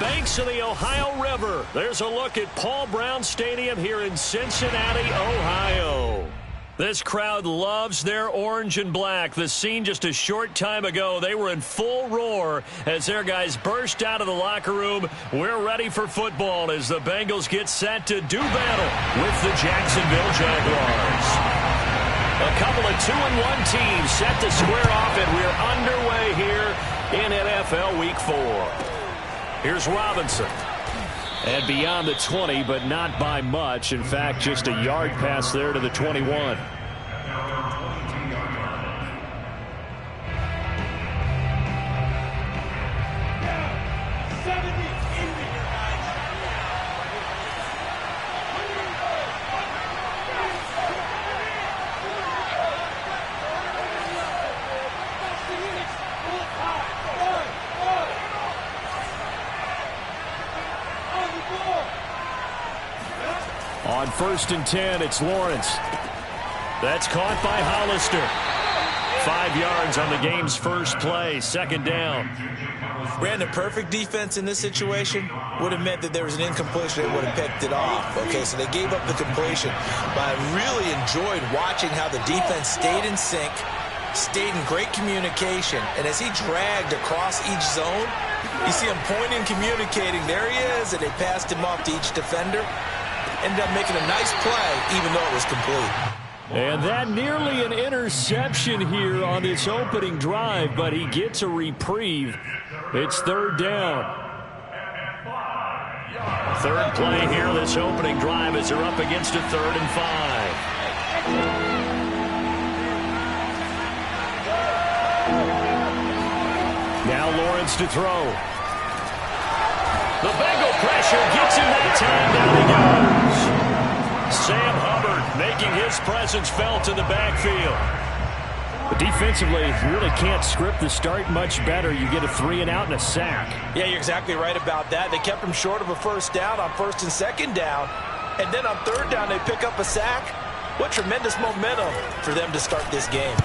banks of the Ohio River. There's a look at Paul Brown Stadium here in Cincinnati, Ohio. This crowd loves their orange and black. The scene just a short time ago, they were in full roar as their guys burst out of the locker room. We're ready for football as the Bengals get set to do battle with the Jacksonville Jaguars. A couple of 2-1 teams set to square off, and we're underway here in NFL Week 4. Here's Robinson. And beyond the 20, but not by much. In fact, just a yard pass there to the 21. On 1st and 10, it's Lawrence. That's caught by Hollister. 5 yards on the game's first play, 2nd down. Brandon, perfect defense in this situation would have meant that there was an incompletion. They would have picked it off. Okay, so they gave up the completion. But I really enjoyed watching how the defense stayed in sync, stayed in great communication. And as he dragged across each zone, you see him pointing, communicating. There he is, and they passed him off to each defender. Ended up making a nice play, even though it was complete. And that nearly an interception here on this opening drive, but he gets a reprieve. It's 3rd down. 3rd play here, this opening drive, as they're up against a 3rd and 5. Now Lawrence to throw. The Bengal pressure gets him that time. Down he goes. Sam Hubbard making his presence felt in the backfield. But defensively, you really can't script the start much better. You get a 3 and out and a sack. Yeah, you're exactly right about that. They kept him short of a 1st down on 1st and 2nd down. And then on 3rd down, they pick up a sack. What tremendous momentum for them to start this game.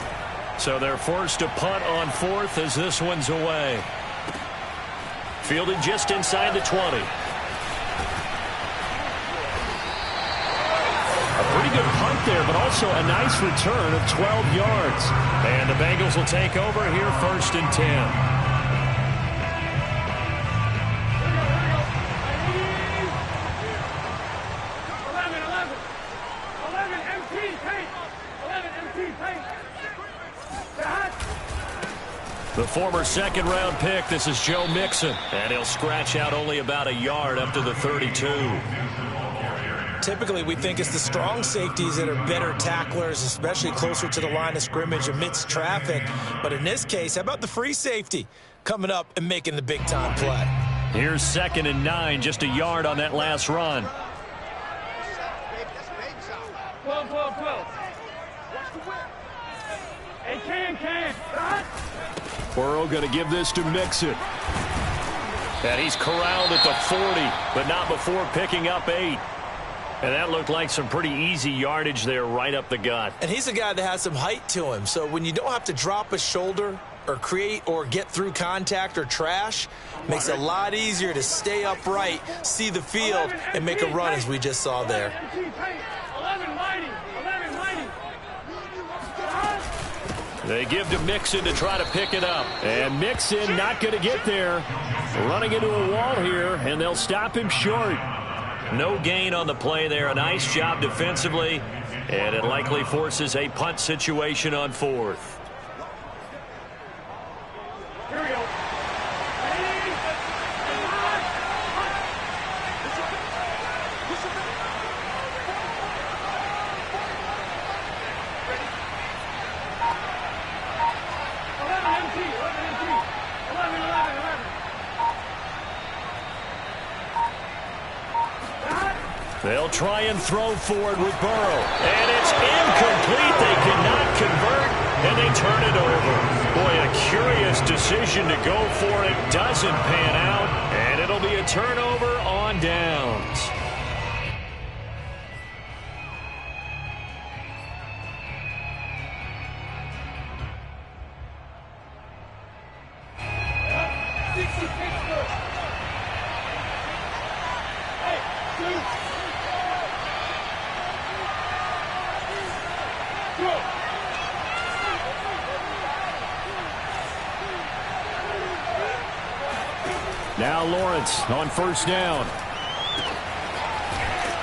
So they're forced to punt on 4th as this one's away. Fielded just inside the 20. A pretty good punt there, but also a nice return of 12 yards. And the Bengals will take over here 1st and 10. The former 2nd-round pick, this is Joe Mixon. And he'll scratch out only about a yard up to the 32. Typically, we think it's the strong safeties that are better tacklers, especially closer to the line of scrimmage amidst traffic. But in this case, how about the free safety coming up and making the big-time play? Here's 2nd and 9, just a yard on that last run. 12. Watch the whip. Hey, Cam. Burrow going to give this to Mixon. And he's corralled at the 40, but not before picking up 8. And that looked like some pretty easy yardage there right up the gut. And he's a guy that has some height to him. So when you don't have to drop a shoulder or create or get through contact or trash, makes it a lot easier to stay upright, see the field, and make a run as we just saw there. 11 mighty. They give to Mixon to try to pick it up. And Mixon not going to get there. Running into a wall here, and they'll stop him short. No gain on the play there. A nice job defensively. And it likely forces a punt situation on 4th. Here we go. They'll try and throw forward with Burrow. And it's incomplete. They cannot convert, and they turn it over. Boy, a curious decision to go for it. Doesn't pan out, and it'll be a turnover on downs. Now Lawrence on first down.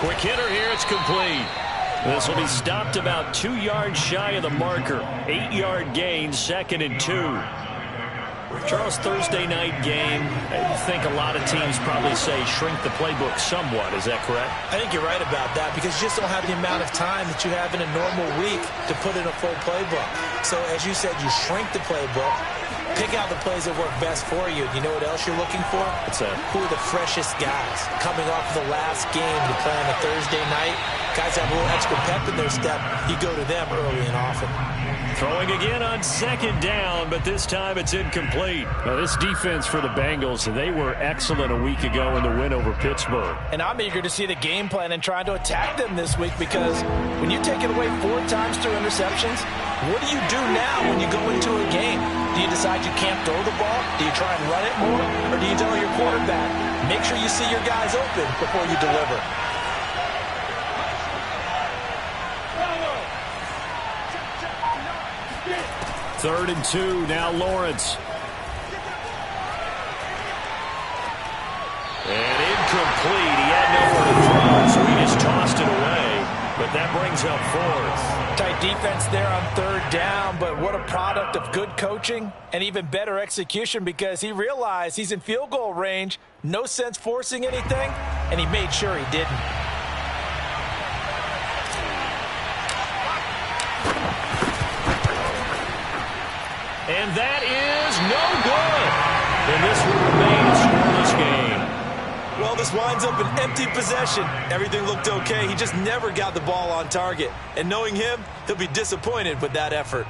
Quick hitter here. It's complete. This will be stopped about 2 yards shy of the marker. 8-yard gain, 2nd and 2. Charles, Thursday night game, I think a lot of teams probably say shrink the playbook somewhat. Is that correct? I think you're right about that because you just don't have the amount of time that you have in a normal week to put in a full playbook. So as you said, you shrink the playbook, pick out the plays that work best for you. You know what else you're looking for? What's that? Who are the freshest guys coming off the last game to play on a Thursday night? Guys have a little extra pep in their step. You go to them early and often. Throwing again on 2nd down, but this time it's incomplete. Now, this defense for the Bengals, they were excellent a week ago in the win over Pittsburgh. And I'm eager to see the game plan and trying to attack them this week because when you take it away 4 times through interceptions, what do you do now when you go into a game? Do you decide you can't throw the ball? Do you try and run it more? Or do you tell your quarterback, make sure you see your guys open before you deliver? 3rd and 2, now Lawrence. And incomplete. He had nowhere to throw, so he just tossed it away. But that brings up 4th. Tight defense there on 3rd down, but what a product of good coaching and even better execution because he realized he's in field goal range. No sense forcing anything, and he made sure he didn't. And that is no good. And this will remain a scoreless game. Well, this winds up an empty possession. Everything looked okay. He just never got the ball on target. And knowing him, he'll be disappointed with that effort.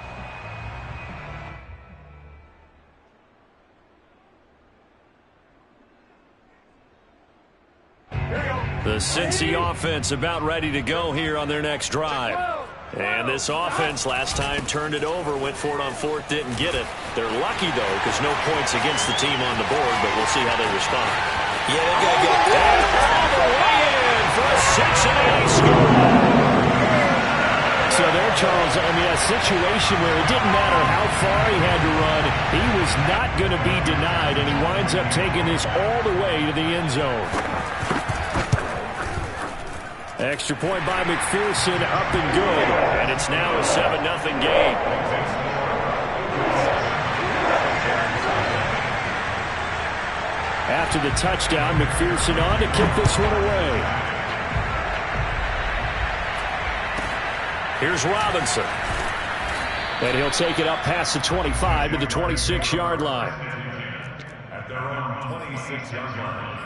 The Cincy offense about ready to go here on their next drive. And this offense last time turned it over, went for it on 4th, didn't get it. They're lucky, though, because no points against the team on the board, but we'll see how they respond. Yeah, they got to get it. And all the way in for a Cincinnati score. So there, Charles, I mean, a situation where it didn't matter how far he had to run, he was not going to be denied, and he winds up taking this all the way to the end zone. Extra point by McPherson, up and good. And it's now a 7-0 game. After the touchdown, McPherson on to kick this one away. Here's Robinson. And he'll take it up past the 25 to the 26-yard line. At their own 26-yard line.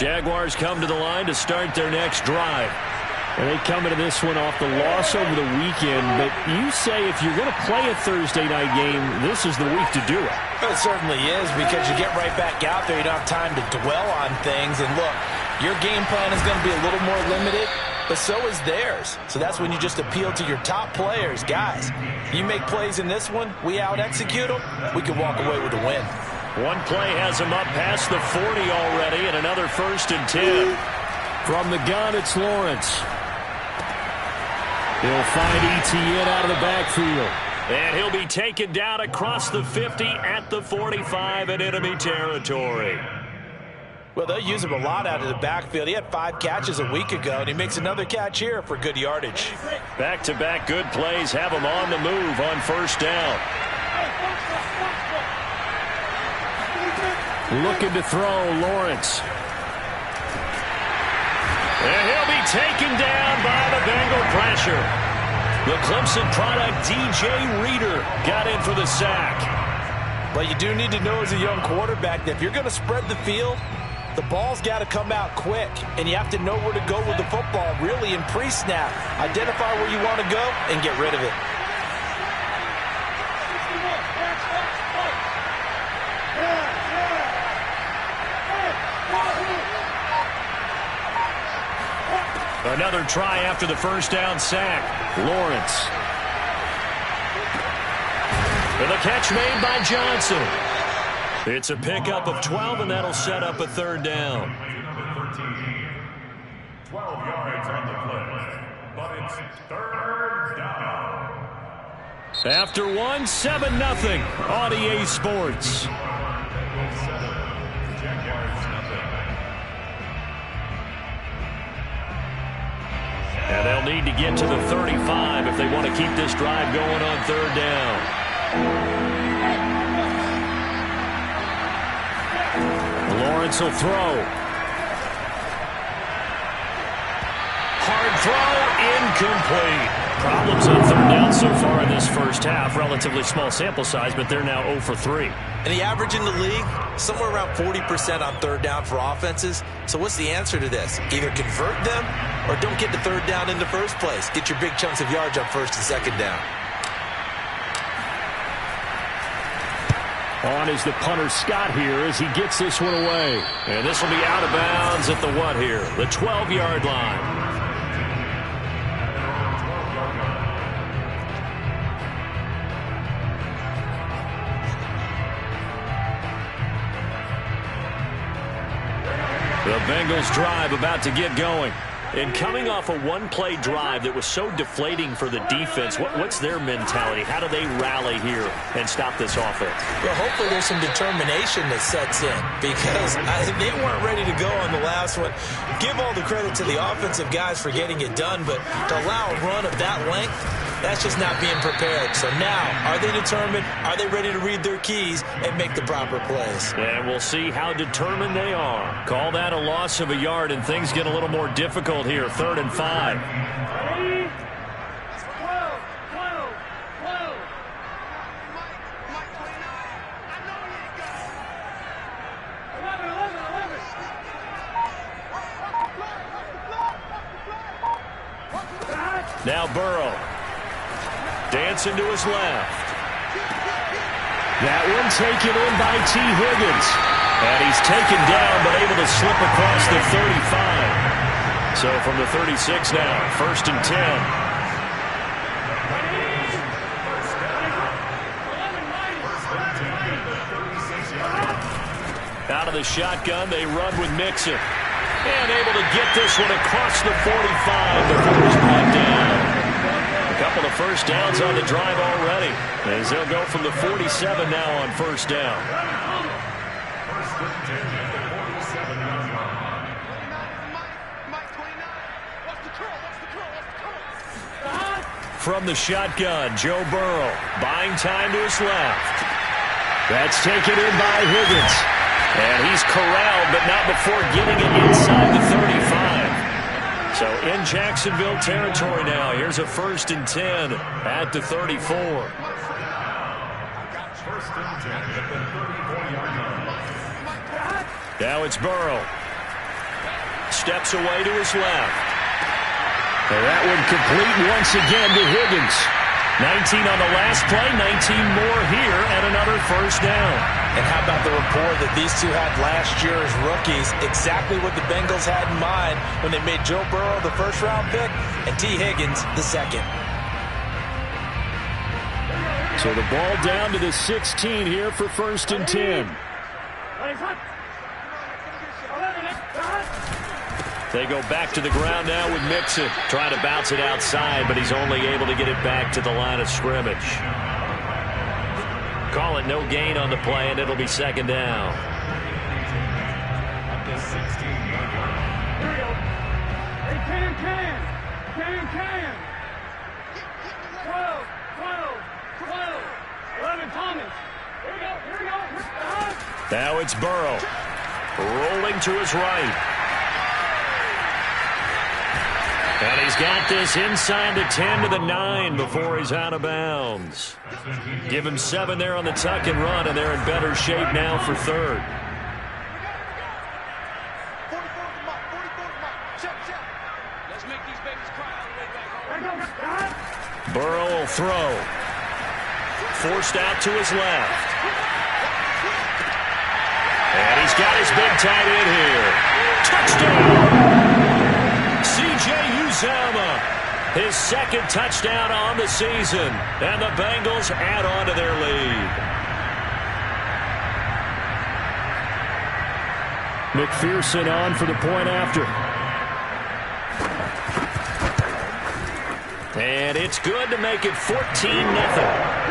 Jaguars come to the line to start their next drive. And they come into this one off the loss over the weekend. But you say if you're going to play a Thursday night game, this is the week to do it. Well, it certainly is because you get right back out there. You don't have time to dwell on things. And look, your game plan is going to be a little more limited, but so is theirs. So that's when you just appeal to your top players. Guys, you make plays in this one, we out-execute them, we can walk away with a win. One play has him up past the 40 already, and another 1st and 10. From the gun, it's Lawrence. He'll find Etienne out of the backfield. And he'll be taken down across the 50 at the 45 in enemy territory. Well, they'll use him a lot out of the backfield. He had 5 catches a week ago, and he makes another catch here for good yardage. Back-to-back good plays have him on the move on 1st down. Looking to throw, Lawrence. And he'll be taken down by the Bengal pressure. The Clemson product, DJ Reader, got in for the sack. But you do need to know as a young quarterback that if you're going to spread the field, the ball's got to come out quick. And you have to know where to go with the football, really in pre-snap. Identify where you want to go and get rid of it. Another try after the 1st down sack. Lawrence. And the catch made by Johnson. It's a pickup of 12, and that'll set up a third down. 12 yards on the play, but it's third down. After 7-0 on EA Sports. And they'll need to get to the 35 if they want to keep this drive going on third down. Lawrence will throw. Hard throw, incomplete. Problems on third down so far in this first half. Relatively small sample size, but they're now 0 for 3. And the average in the league, somewhere around 40% on third down for offenses. So what's the answer to this? Either convert them or don't get to third down in the first place. Get your big chunks of yards on first and second down. On is the punter Scott here as he gets this one away. And this will be out of bounds at the what here? The 12-yard line. The Bengals drive about to get going. And coming off a one-play drive that was so deflating for the defense, what's their mentality? How do they rally here and stop this offense? Well, hopefully there's some determination that sets in because they weren't ready to go on the last one. Give all the credit to the offensive guys for getting it done, but to allow a run of that length, that's just not being prepared. So now, are they determined? Are they ready to read their keys and make the proper plays? And we'll see how determined they are. Call that a loss of a yard, and things get a little more difficult here. 3rd and 5. Ready? 12, 12, 12. Now Burrow. Dancing to his left. That one taken in by T. Higgins. And he's taken down but able to slip across the 35. So from the 36 now, 1st and 10. Out of the shotgun, they run with Mixon. And able to get this one across the 45 before he's brought down. A couple of first downs on the drive already, as they'll go from the 47 now on 1st down. From the shotgun, Joe Burrow buying time to his left. That's taken in by Higgins. And he's corralled, but not before getting it inside the 35. So in Jacksonville territory now. Here's a 1st and 10 at the 34. Now it's Burrow. Steps away to his left. And that one complete once again to Higgins. 19 on the last play, 19 more here, and another 1st down. And how about the rapport that these two had last year as rookies? Exactly what the Bengals had in mind when they made Joe Burrow the 1st-round pick and T. Higgins the 2nd. So the ball down to the 16 here for 1st and 10. They go back to the ground now with Mixon. Trying to bounce it outside, but he's only able to get it back to the line of scrimmage. Call it no gain on the play, and it'll be 2nd down. Here we go. Hey, can. 12, 11, Thomas. Here we go. Now it's Burrow. Rolling to his right. And he's got this inside the 10 to the 9 before he's out of bounds. Give him 7 there on the tuck and run, and they're in better shape now for 3rd. Burrow will throw. Forced out to his left. And he's got his big tight end here. Touchdown! C.J. Uzomah His second touchdown on the season. And the Bengals add on to their lead. McPherson on for the point after. And it's good to make it 14-0.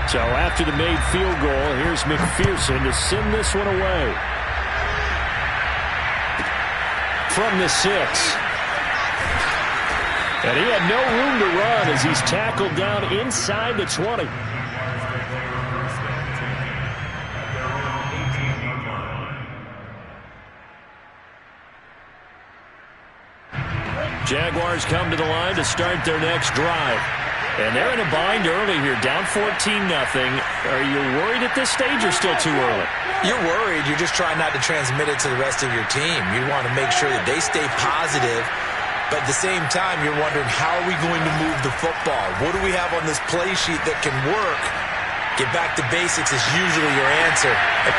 So after the made field goal, here's McPherson to send this one away. From the 6. And he had no room to run as he's tackled down inside the 20. Jaguars come to the line to start their next drive. And they're in a bind early here, down 14-0. Are you worried at this stage or still too early? You're worried. You're just trying not to transmit it to the rest of your team. You want to make sure that they stay positive. But at the same time, you're wondering, how are we going to move the football? What do we have on this play sheet that can work? Get back to basics is usually your answer.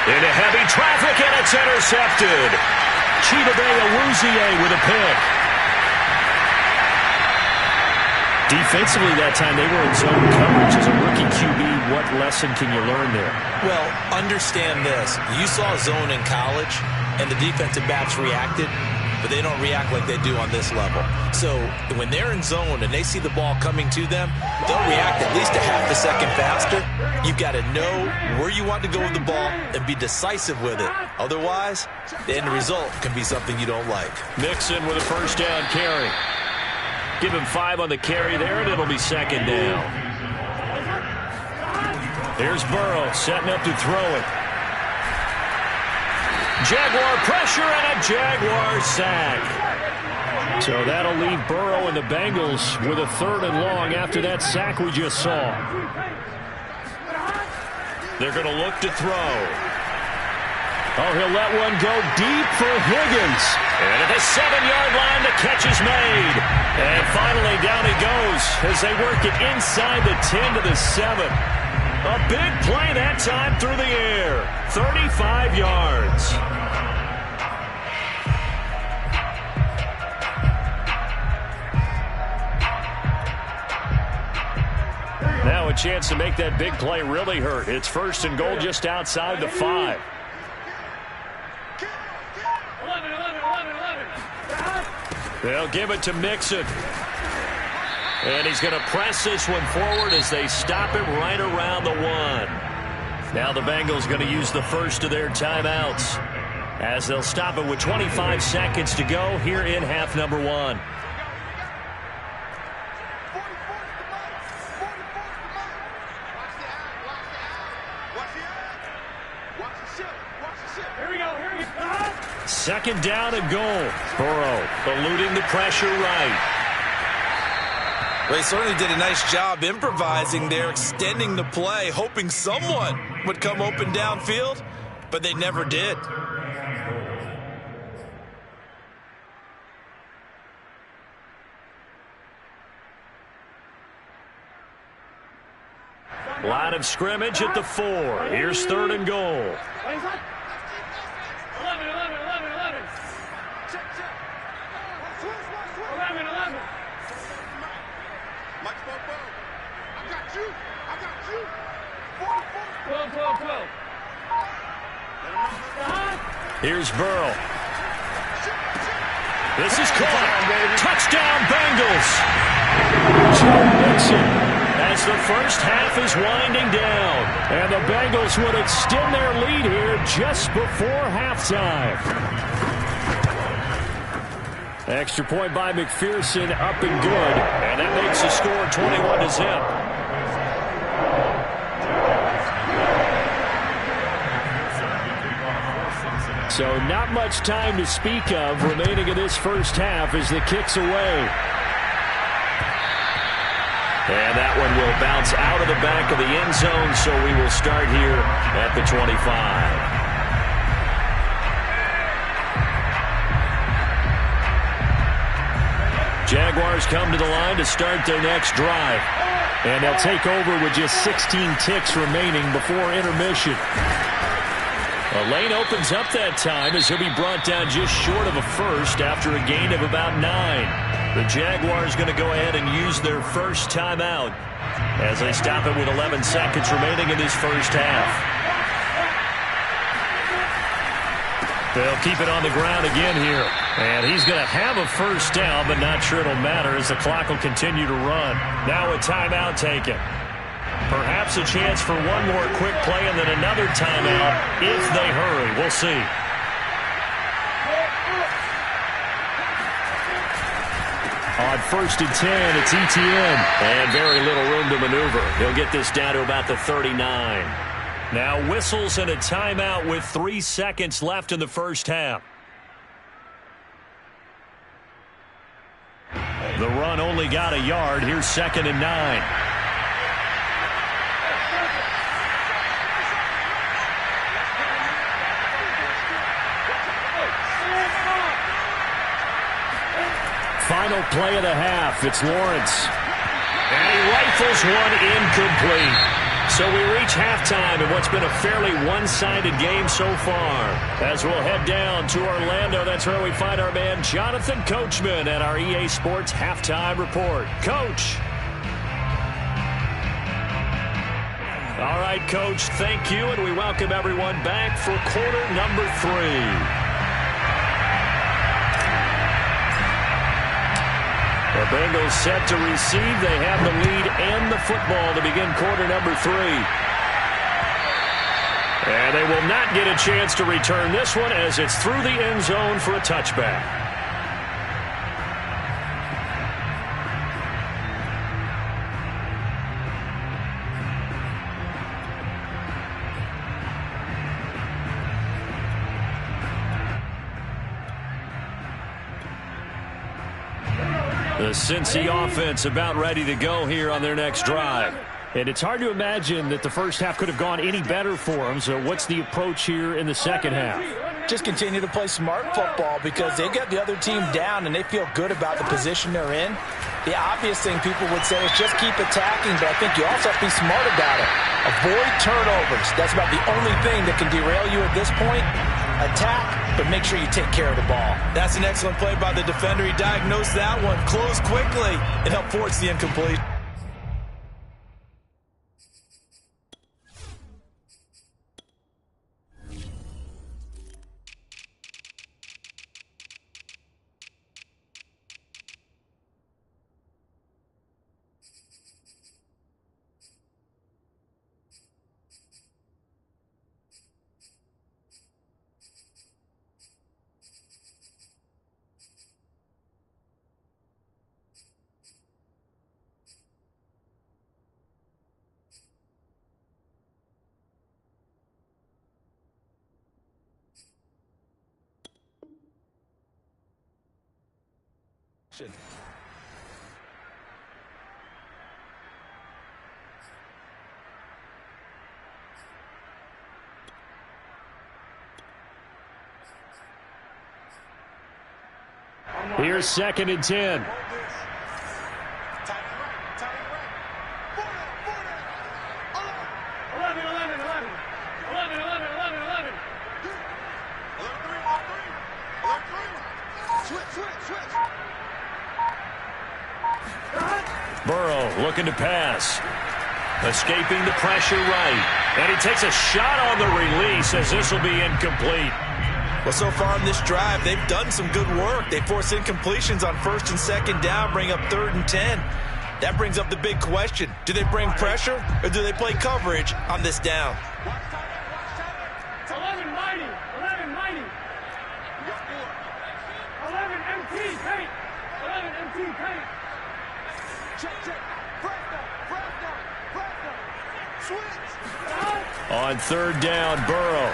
Into heavy traffic, and it's intercepted. Chidobe Awuzie with a pick. Defensively that time, they were in zone coverage. As a rookie QB, what lesson can you learn there? Well, understand this. You saw zone in college, and the defensive backs reacted, but they don't react like they do on this level. So when they're in zone and they see the ball coming to them, they'll react at least a half a second faster. You've got to know where you want to go with the ball and be decisive with it. Otherwise, the end result can be something you don't like. Mixon with a first down carry. Give him 5 on the carry there, and it'll be second down. Here's Burrow setting up to throw it. Jaguar pressure and a Jaguar sack. So that'll leave Burrow and the Bengals with a 3rd and long after that sack we just saw. They're going to look to throw. Oh, he'll let one go deep for Higgins. And at the 7-yard line, the catch is made. And finally, down he goes as they work it inside the 10 to the 7. A big play that time through the air. 35 yards. Now a chance to make that big play really hurt. It's 1st and goal just outside the 5. 11. They'll give it to Mixon. And he's going to press this one forward as they stop it right around the 1. Now the Bengals going to use the first of their timeouts as they'll stop it with 25 seconds to go here in half number 1. Second down and goal. Burrow eluding the pressure right. They certainly did a nice job improvising there, extending the play, hoping someone would come open downfield, but they never did. Line of scrimmage at the 4. Here's 3rd and goal. 12. Here's Burrow. This is caught. Touchdown, Bengals. Joe Mixon. As the first half is winding down. And the Bengals would extend their lead here just before halftime. Extra point by McPherson, up and good. And that makes the score 21-0. So not much time to speak of remaining in this first half as the kick's away. And that one will bounce out of the back of the end zone, so we will start here at the 25. Jaguars come to the line to start their next drive. And they'll take over with just 16 ticks remaining before intermission. A lane opens up that time as he'll be brought down just short of a first after a gain of about 9. The Jaguars going to go ahead and use their first timeout as they stop it with 11 seconds remaining in this first half. They'll keep it on the ground again here. And he's going to have a first down, but not sure it'll matter as the clock will continue to run. Now a timeout taken. Perhaps a chance for one more quick play and then another timeout if they hurry. We'll see. On 1st and 10, it's ETN. And very little room to maneuver. He'll get this down to about the 39. Now whistles and a timeout with 3 seconds left in the first half. The run only got a yard. Here's 2nd and 9. Final play of the half. It's Lawrence. And he rifles one incomplete. So we reach halftime in what's been a fairly one-sided game so far. As we'll head down to Orlando, that's where we find our man Jonathan Coachman at our EA Sports Halftime Report. Coach. All right, Coach, thank you, and we welcome everyone back for quarter number 3. The Bengals set to receive. They have the lead and the football to begin quarter number 3. And they will not get a chance to return this one as it's through the end zone for a touchback. The Cincy offense about ready to go here on their next drive. And it's hard to imagine that the first half could have gone any better for them. So what's the approach here in the second half? Just continue to play smart football because they got the other team down and they feel good about the position they're in. The obvious thing people would say is just keep attacking, but I think you also have to be smart about it. Avoid turnovers. That's about the only thing that can derail you at this point. Attack, but make sure you take care of the ball. That's an excellent play by the defender. He diagnosed that one, closed quickly, and helped force the incomplete. Here's 2nd and 10. Burrow looking to pass. Escaping the pressure right. And he takes a shot on the release as this will be incomplete. Well, so far on this drive, they've done some good work. They force incompletions on 1st and 2nd down, bring up 3rd and 10. That brings up the big question. Do they bring pressure or do they play coverage on this down? 11 mighty. 11 mighty. 11 MT paint. 11 MT paint. Check. Switch. On 3rd down, Burrow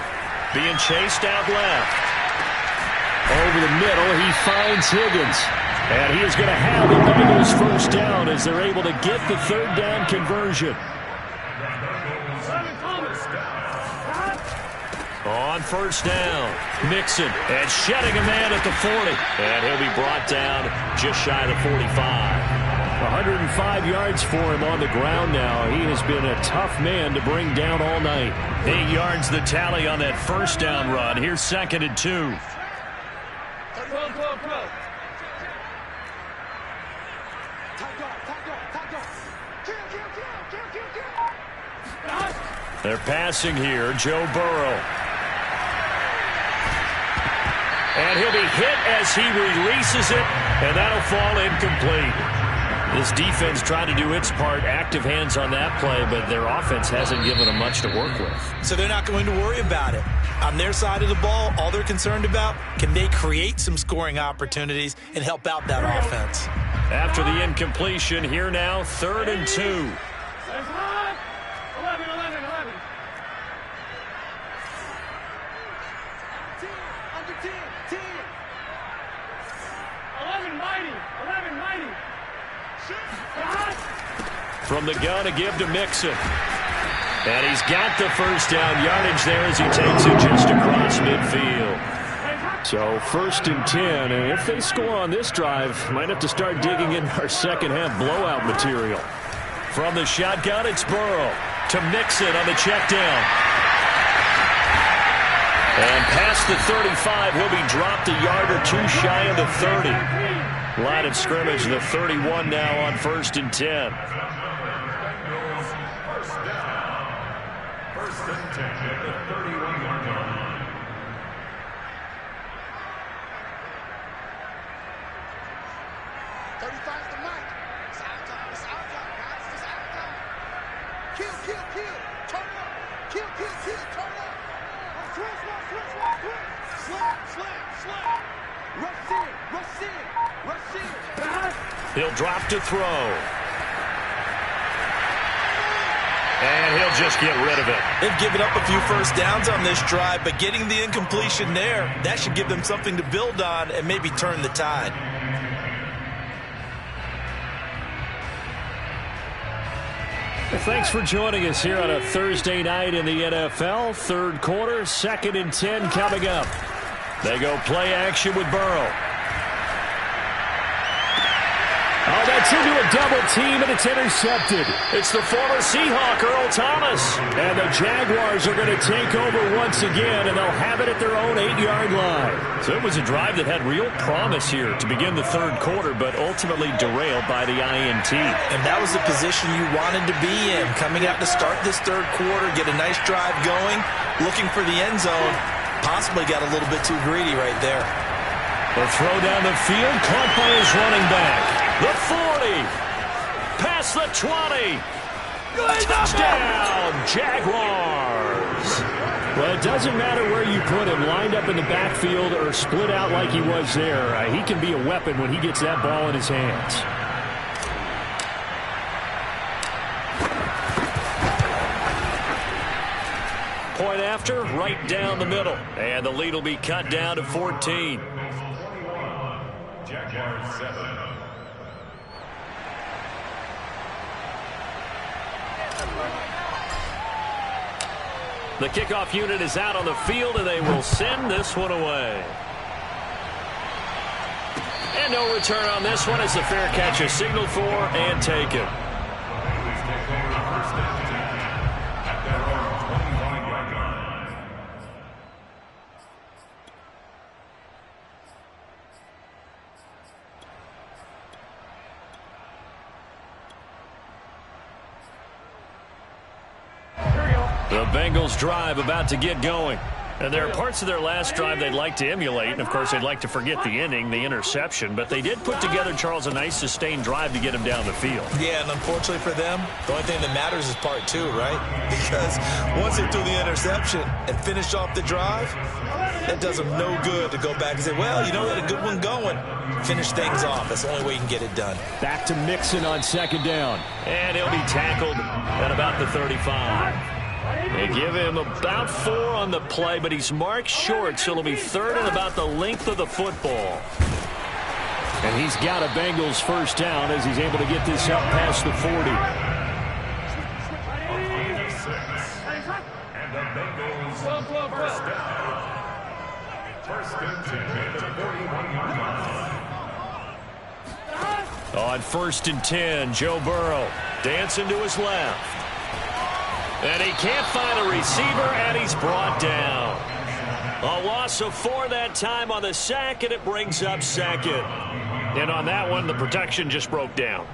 being chased out left. Over the middle, he finds Higgins. And he is going to have the Bengals first down as they're able to get the 3rd down conversion. On first down, Mixon, and shedding a man at the 40. And he'll be brought down just shy of the 45. 105 yards for him on the ground now. He has been a tough man to bring down all night. 8 yards the tally on that first down run. Here's 2nd and 2. 12. They're passing here, Joe Burrow. And he'll be hit as he releases it, and that'll fall incomplete. This defense tried to do its part, active hands on that play, but their offense hasn't given them much to work with. So they're not going to worry about it. On their side of the ball, all they're concerned about, can they create some scoring opportunities and help out that offense? After the incompletion, here now, 3rd and 2. 11. 11 mighty. From the gun, a give to Mixon. And he's got the first down yardage there as he takes it just across midfield. So 1st and 10, and if they score on this drive, might have to start digging in our second half blowout material. From the shotgun, it's Burrow to Mixon on the check down. And past the 35, he'll be dropped a yard or two shy of the 30. Line of scrimmage, the 31 now on 1st and 10. First and 10 at the 31-yard line. He'll drop to throw. And he'll just get rid of it. They've given up a few first downs on this drive, but getting the incompletion there, that should give them something to build on and maybe turn the tide. Thanks for joining us here on a Thursday night in the NFL. 3rd quarter, 2nd and 10 coming up. They go play action with Burrow. Oh, that's into a double team, and it's intercepted. It's the former Seahawk, Earl Thomas. And the Jaguars are going to take over once again, and they'll have it at their own 8-yard line. So it was a drive that had real promise here to begin the 3rd quarter, but ultimately derailed by the INT. And that was the position you wanted to be in. Coming out to start this 3rd quarter, get a nice drive going, looking for the end zone. Possibly got a little bit too greedy right there. The throw down the field, caught by his running back. The 40, past the 20, touchdown, Jaguars. Well, it doesn't matter where you put him, lined up in the backfield or split out like he was there. He can be a weapon when he gets that ball in his hands. Point after, right down the middle. And the lead will be cut down to 14. Jaguars 7. The kickoff unit is out on the field, and they will send this one away. And no return on this one as the fair catch is signaled for and taken. The Bengals drive about to get going. And there are parts of their last drive they'd like to emulate. And, of course, they'd like to forget the inning, the interception. But they did put together, Charles, a nice sustained drive to get him down the field. Yeah, and unfortunately for them, the only thing that matters is part 2, right? Because once they threw the interception and finished off the drive, that does them no good to go back and say, well, you know, they had a good one going. Finish things off. That's the only way you can get it done. Back to Mixon on 2nd down. And he'll be tackled at about the 35. They give him about 4 on the play, but he's marked short, so it'll be 3rd and about the length of the football. And he's got a Bengals first down as he's able to get this up past the 40. And the Bengals first down. First and 10 at the 41-yard line. On 1st and 10, Joe Burrow dancing to his left. And he can't find a receiver, and he's brought down. A loss of 4 that time on the sack, and it brings up 2nd. And on that one, the protection just broke down.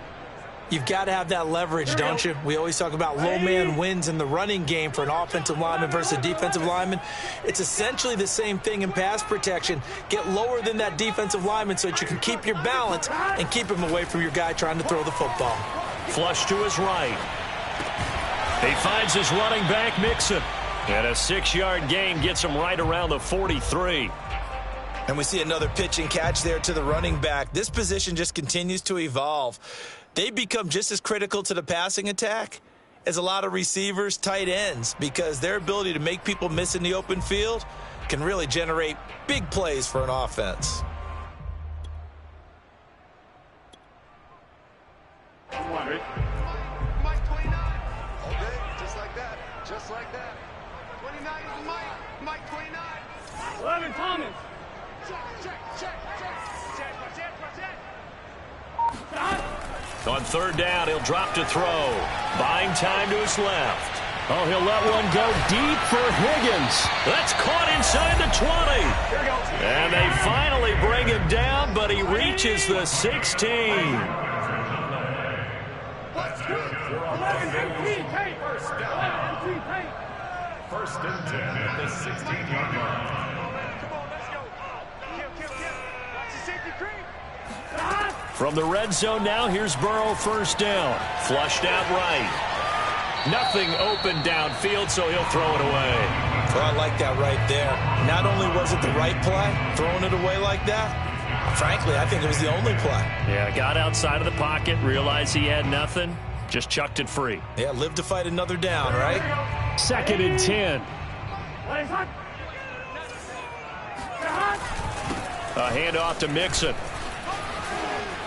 You've got to have that leverage, don't you? We always talk about low man wins in the running game for an offensive lineman versus a defensive lineman. It's essentially the same thing in pass protection. Get lower than that defensive lineman so that you can keep your balance and keep him away from your guy trying to throw the football. Flush to his right. He finds his running back, Mixon. And a 6-yard gain gets him right around the 43. And we see another pitch and catch there to the running back. This position just continues to evolve. They become just as critical to the passing attack as a lot of receivers, tight ends, because their ability to make people miss in the open field can really generate big plays for an offense. Mike 29. Okay, just like that. Just like that. 29 is Mike. Mike 29. 11 Thomas. Check. On 3rd down, he'll drop to throw. Buying time to his left. Oh, he'll let one go deep for Higgins. That's caught inside the 20. And they finally bring him down, but he reaches the 16. 11 15 tape. First and 10 at the 16-yard line. Come on, let's go. Kill. Watch the safety creep. From the red zone now, here's Burrow 1st down. Flushed out right. Nothing open downfield, so he'll throw it away. Well, I like that right there. Not only was it the right play, throwing it away like that, frankly, I think it was the only play. Yeah, got outside of the pocket, realized he had nothing, just chucked it free. Yeah, live to fight another down, right? 2nd and 10. A handoff to Mixon.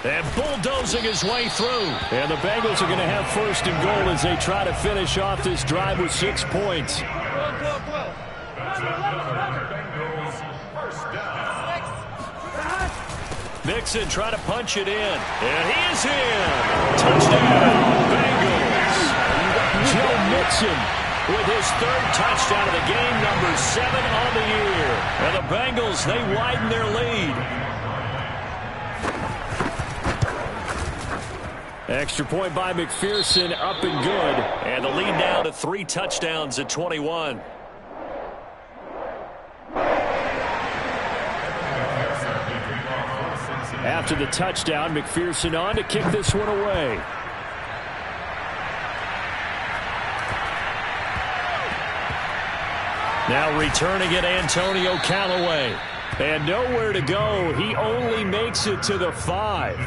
And bulldozing his way through. And the Bengals are going to have 1st and goal as they try to finish off this drive with 6 points. Mixon trying to punch it in. And he is in. Touchdown, Bengals. Joe Mixon with his 3rd touchdown of the game, number 7 on the year. And the Bengals, they widen their lead. Extra point by McPherson, up and good. And the lead now to 3 touchdowns at 21. After the touchdown, McPherson on to kick this one away. Now returning it, Antonio Callaway. And nowhere to go. He only makes it to the 5.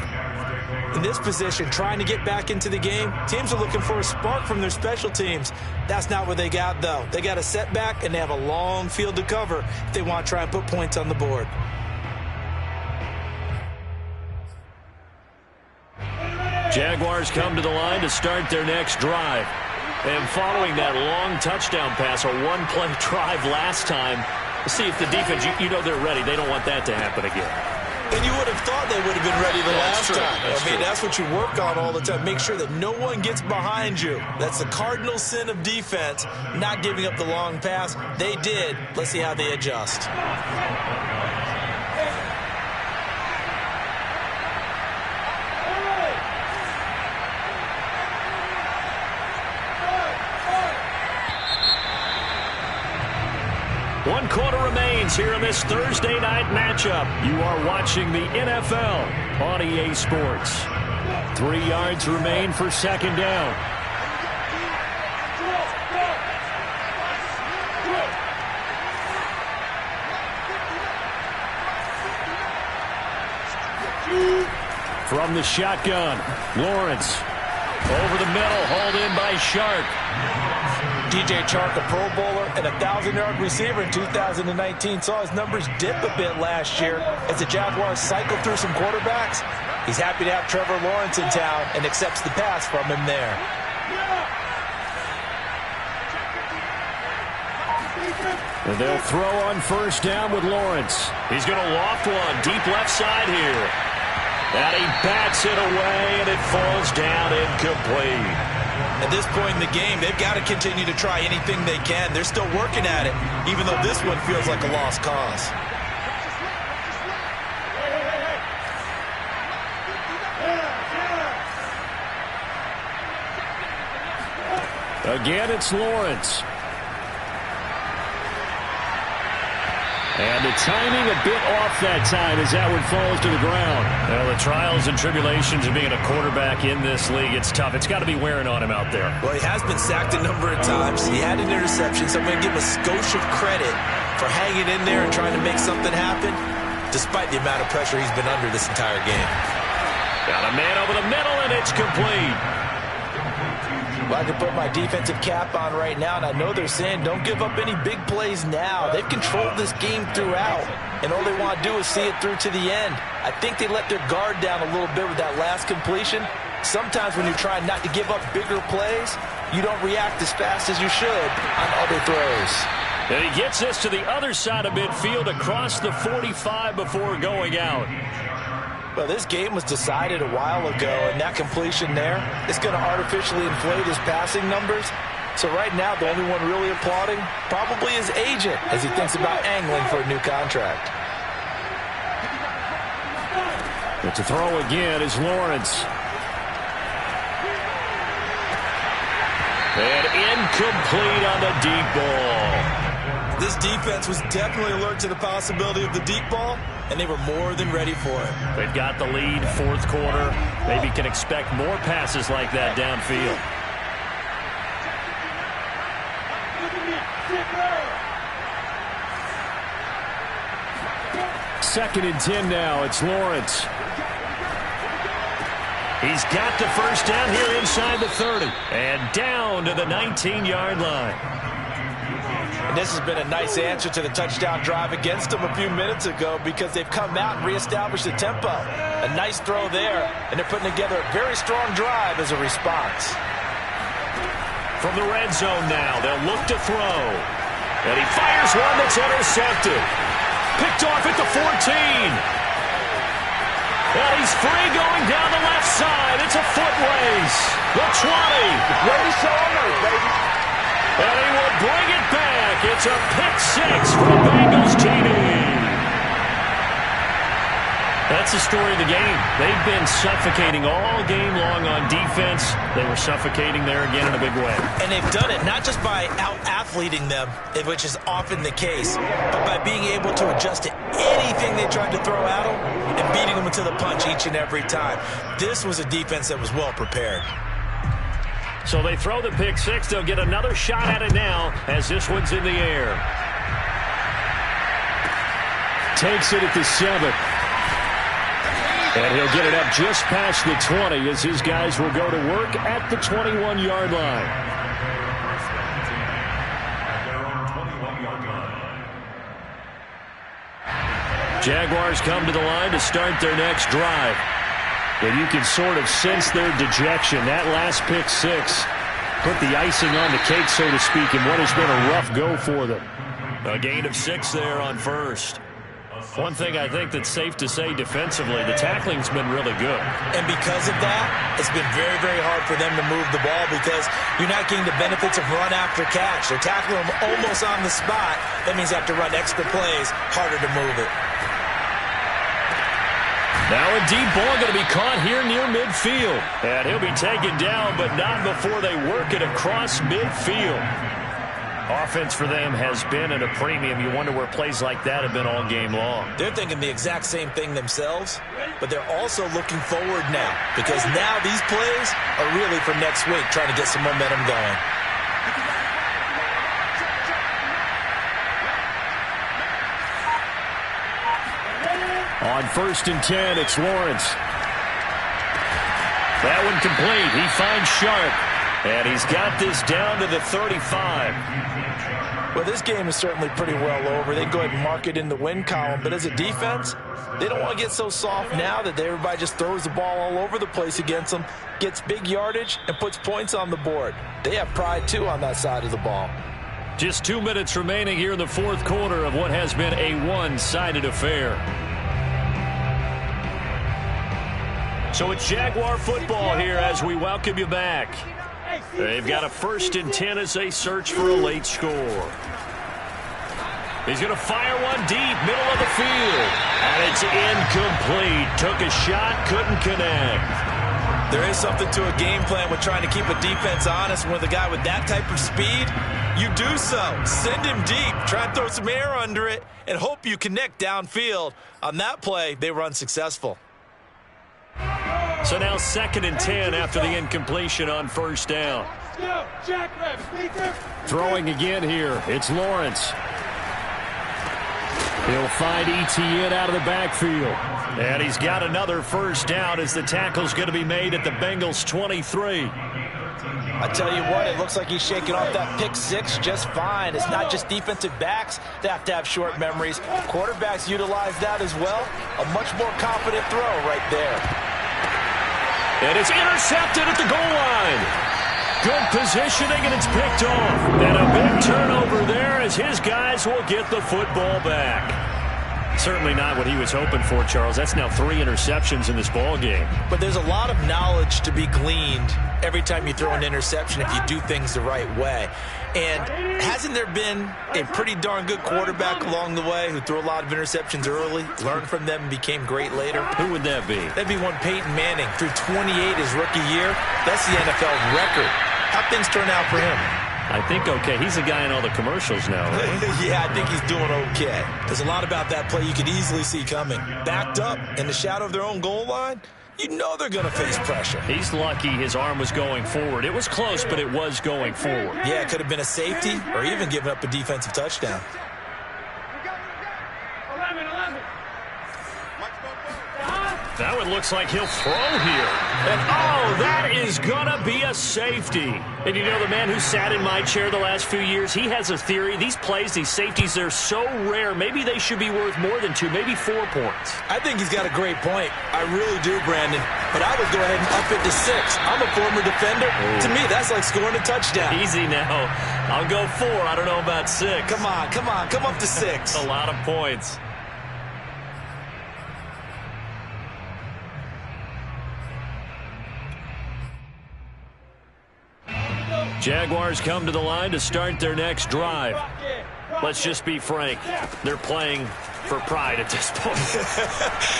In this position, trying to get back into the game, teams are looking for a spark from their special teams. That's not what they got, though. They got a setback, and they have a long field to cover if they want to try and put points on the board. Jaguars come to the line to start their next drive. And following that long touchdown pass, a one-play drive last time, see if the defense, you know they're ready. They don't want that to happen again. And you would have thought they would have been ready the last time. That's what you work on all the time. Make sure that no one gets behind you. That's the cardinal sin of defense, not giving up the long pass. They did. Let's see how they adjust. One quarter remains here in this Thursday night matchup. You are watching the NFL on EA Sports. 3 yards remain for 2nd down. From the shotgun, Lawrence. Over the middle, hauled in by Shark. DJ Chark, a Pro Bowler and a 1,000-yard receiver in 2019, saw his numbers dip a bit last year as the Jaguars cycled through some quarterbacks. He's happy to have Trevor Lawrence in town and accepts the pass from him there. And they'll throw on first down with Lawrence. He's going to loft one deep left side here. And he bats it away, and it falls down incomplete. At this point in the game, they've got to continue to try anything they can. They're still working at it, even though this one feels like a lost cause. Again, it's Lawrence. And the timing a bit off that time as that one falls to the ground. Well, the trials and tribulations of being a quarterback in this league, it's tough. It's got to be wearing on him out there. Well, he has been sacked a number of times. He had an interception, so I'm going to give him a skosh of credit for hanging in there and trying to make something happen, despite the amount of pressure he's been under this entire game. Got a man over the middle, and it's complete. Well, I can put my defensive cap on right now, and I know they're saying don't give up any big plays now. They've controlled this game throughout, and all they want to do is see it through to the end. I think they let their guard down a little bit with that last completion. Sometimes when you're trying not to give up bigger plays, you don't react as fast as you should on other throws. And he gets this to the other side of midfield across the 45 before going out. Well, this game was decided a while ago, and that completion there is going to artificially inflate his passing numbers. So right now, the only one really applauding probably his agent as he thinks about angling for a new contract. But to throw again is Lawrence. And incomplete on the deep ball. This defense was definitely alert to the possibility of the deep ball, and they were more than ready for it. They've got the lead, fourth quarter. Maybe can expect more passes like that downfield. Second and 10 now. It's Lawrence. He's got the first down here inside the 30. And down to the 19-yard line. And this has been a nice answer to the touchdown drive against them a few minutes ago because they've come out and reestablished the tempo. A nice throw there, and they're putting together a very strong drive as a response. From the red zone now, they'll look to throw. And he fires one that's intercepted. Picked off at the 14. And he's free going down the left side. It's a foot race. The 20. Race on, baby. And he will bring it back. It's a pick six for the Bengals, TD. That's the story of the game. They've been suffocating all game long on defense. They were suffocating there again in a big way. And they've done it not just by out-athleting them, which is often the case, but by being able to adjust to anything they tried to throw at them and beating them to the punch each and every time. This was a defense that was well prepared. So they throw the pick six. They'll get another shot at it now as this one's in the air. Takes it at the 7. And he'll get it up just past the 20 as his guys will go to work at the 21-yard line. Jaguars come to the line to start their next drive. And you can sort of sense their dejection. That last pick six put the icing on the cake, so to speak, in what has been a rough go for them. A gain of 6 there on first. One thing I think that's safe to say defensively, the tackling's been really good. And because of that, it's been very, very hard for them to move the ball because you're not getting the benefits of run after catch. They're tackling them almost on the spot. That means they have to run extra plays, harder to move it. Now a deep ball going to be caught here near midfield. And he'll be taken down, but not before they work it across midfield. Offense for them has been at a premium. You wonder where plays like that have been all game long. They're thinking the exact same thing themselves, but they're also looking forward now because now these plays are really for next week, trying to get some momentum going. On first and 10, it's Lawrence. That one complete. He finds Sharp. And he's got this down to the 35. Well, this game is certainly pretty well over. They can go ahead and mark it in the win column. But as a defense, they don't want to get so soft now that everybody just throws the ball all over the place against them, gets big yardage, and puts points on the board. They have pride, too, on that side of the ball. Just 2 minutes remaining here in the fourth quarter of what has been a one-sided affair. So it's Jaguar football here as we welcome you back. They've got a 1st and 10 as they search for a late score. He's going to fire one deep, middle of the field. And it's incomplete. Took a shot, couldn't connect. There is something to a game plan with trying to keep a defense honest. With a guy with that type of speed, you do so. Send him deep. Try and throw some air under it and hope you connect downfield. On that play, they were unsuccessful. So now 2nd and 10 after the incompletion on 1st down. Throwing again here. It's Lawrence. He'll find Etienne out of the backfield. And he's got another 1st down as the tackle's going to be made at the Bengals 23. I tell you what, it looks like he's shaking off that pick 6 just fine. It's not just defensive backs that have to have short memories. Quarterbacks utilize that as well. A much more confident throw right there. And it's intercepted at the goal line. Good positioning, and it's picked off. And a big turnover there as his guys will get the football back. Certainly not what he was hoping for, Charles. That's now 3 interceptions in this ball game. But there's a lot of knowledge to be gleaned every time you throw an interception if you do things the right way. And hasn't there been a pretty darn good quarterback along the way who threw a lot of interceptions early, learned from them, and became great later? Who would that be? That'd be one Peyton Manning. Threw 28 his rookie year. That's the NFL record. How'd things turn out for him? I think okay. He's the guy in all the commercials now, right? Yeah, I think he's doing okay. There's a lot about that play you could easily see coming. Backed up in the shadow of their own goal line, you know they're going to face pressure. He's lucky his arm was going forward. It was close, but it was going forward. Yeah, it could have been a safety or even given up a defensive touchdown. 11. Now it looks like he'll throw here. And, oh, that is going to be a safety. And you know, the man who sat in my chair the last few years, he has a theory. These plays, these safeties, they're so rare. Maybe they should be worth more than 2, maybe 4 points. I think he's got a great point. I really do, Brandon. But I would go ahead and up it to 6. I'm a former defender. Ooh. To me, that's like scoring a touchdown. Easy now. I'll go 4. I don't know about 6. Come on. Come up to 6. That's a lot of points. Jaguars come to the line to start their next drive. Let's just be frank. They're playing for pride at this point.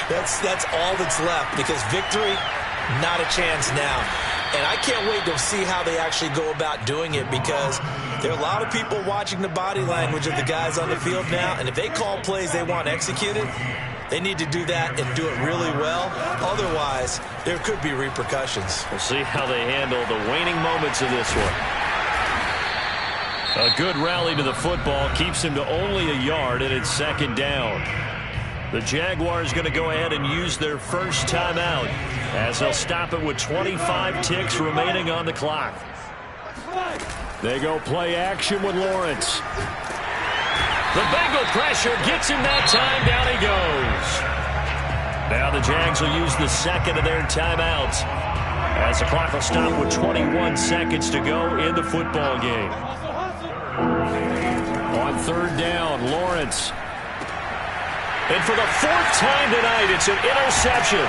That's all that's left, because victory, not a chance now. And I can't wait to see how they actually go about doing it, because there are a lot of people watching the body language of the guys on the field now, and if they call plays they want executed, they need to do that and do it really well. Otherwise, there could be repercussions. We'll see how they handle the waning moments of this one. A good rally to the football keeps him to only a yard, and it's 2nd down. The Jaguars going to go ahead and use their first timeout as they'll stop it with 25 ticks remaining on the clock. They go play action with Lawrence. The Bengal pressure gets him that time. Down he goes. Now the Jags will use the 2nd of their timeouts as the clock will stop with 21 seconds to go in the football game. On 3rd down, Lawrence. And for the 4th time tonight, it's an interception.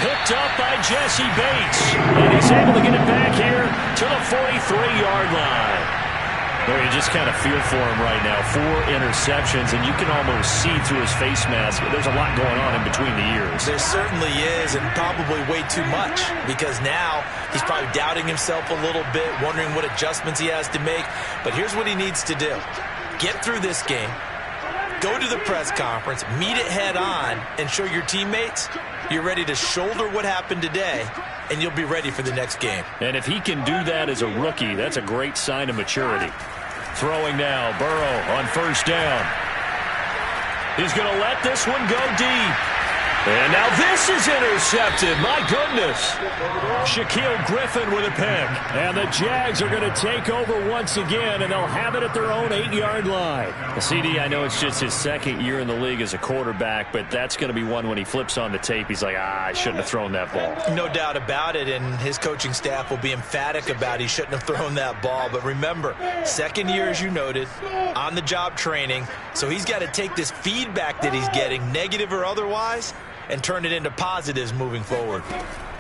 Picked up by Jesse Bates. And he's able to get it back here to the 43-yard line. Well, you just kind of feel for him right now. 4 interceptions, and you can almost see through his face mask. There's a lot going on in between the ears. There certainly is, and probably way too much, because now he's probably doubting himself a little bit, wondering what adjustments he has to make. But here's what he needs to do. Get through this game, go to the press conference, meet it head on, and show your teammates you're ready to shoulder what happened today, and you'll be ready for the next game. And if he can do that as a rookie, that's a great sign of maturity. Throwing now, Burrow on 1st down. He's going to let this one go deep. And now this is intercepted. My goodness. Shaquille Griffin with a pick. And the Jags are going to take over once again, and they'll have it at their own 8-yard line. CD, I know it's just his second year in the league as a quarterback, but that's going to be one when he flips on the tape. He's like, I shouldn't have thrown that ball. No doubt about it, and his coaching staff will be emphatic about he shouldn't have thrown that ball. But remember, second year, as you noted, on-the-job training, so he's got to take this feedback that he's getting, negative or otherwise, and turn it into positives moving forward.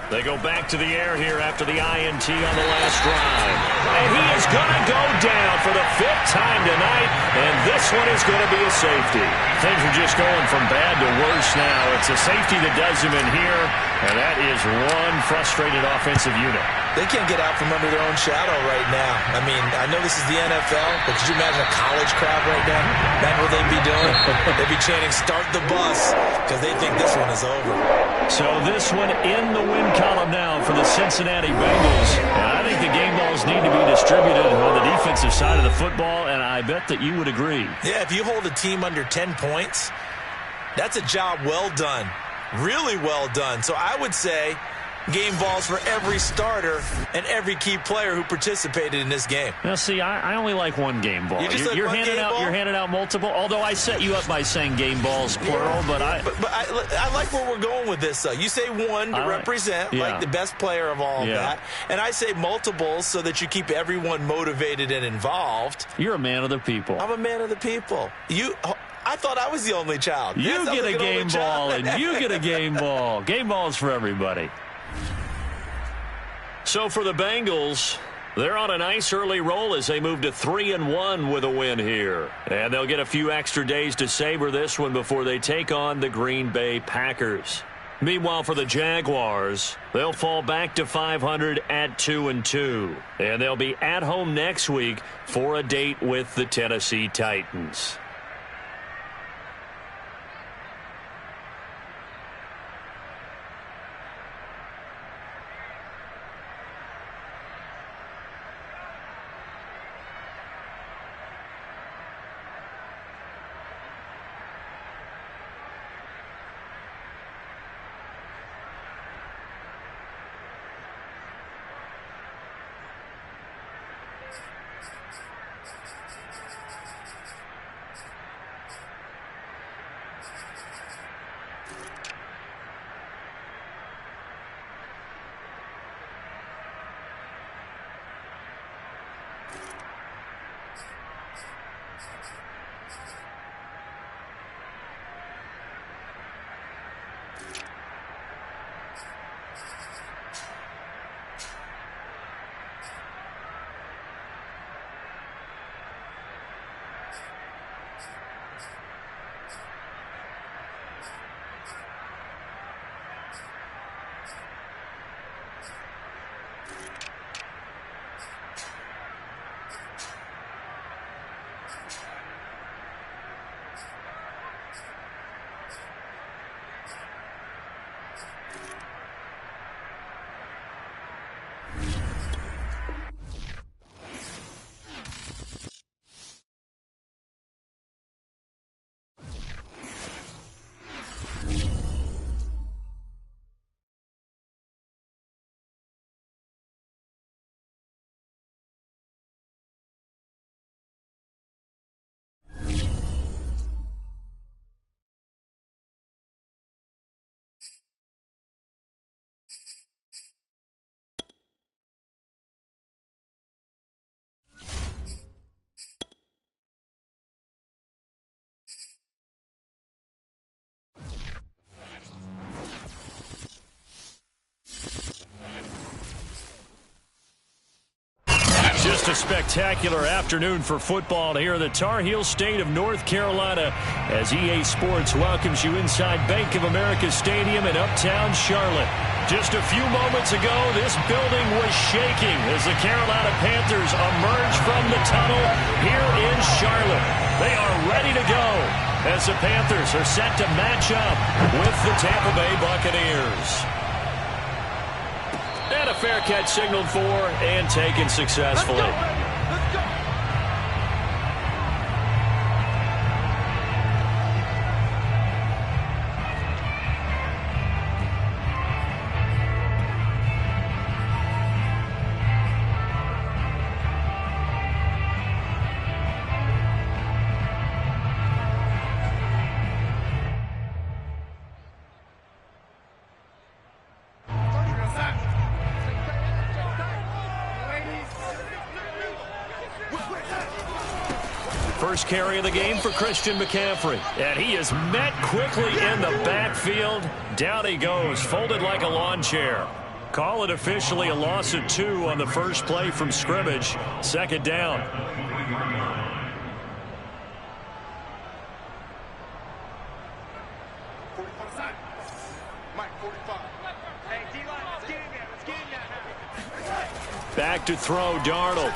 They go back to the air here after the INT on the last drive. And he is going to go down for the 5th time tonight, and this one is going to be a safety. Things are just going from bad to worse now. It's a safety that does him in here, and that is one frustrated offensive unit. They can't get out from under their own shadow right now. I mean, I know this is the NFL, but could you imagine a college crowd right now? That's what they'd be doing. They'd be chanting, start the bus, because they think this one is over. So this one in the win column now for the Cincinnati Bengals. And I think the game balls need to be distributed on the defensive side of the football, and I bet that you would agree. Yeah, if you hold a team under 10 points, that's a job well done. Really well done. So I would say game balls for every starter and every key player who participated in this game. Now, see, I only like one game ball. You're handing out multiple. Although I set you up by saying game balls plural, but I like where we're going with this. You say one to represent like the best player of all of that, and I say multiples so that you keep everyone motivated and involved. You're a man of the people. I'm a man of the people. I thought I was the only child. You get a game ball, and you get a game ball. Game balls for everybody. So for the Bengals, they're on a nice early roll as they move to 3-1 with a win here. And they'll get a few extra days to savor this one before they take on the Green Bay Packers. Meanwhile, for the Jaguars, they'll fall back to 500 at 2-2. And they'll be at home next week for a date with the Tennessee Titans. Just a spectacular afternoon for football here in the Tar Heel state of North Carolina as EA Sports welcomes you inside Bank of America Stadium in uptown Charlotte. Just a few moments ago, this building was shaking as the Carolina Panthers emerge from the tunnel here in Charlotte. They are ready to go as the Panthers are set to match up with the Tampa Bay Buccaneers. And a fair catch signaled for and taken successfully. Let's go. first carry of the game for Christian McCaffrey. And he is met quickly in the backfield. Down he goes, folded like a lawn chair. Call it officially a loss of 2 on the first play from scrimmage. Second down. Back to throw, Darnold.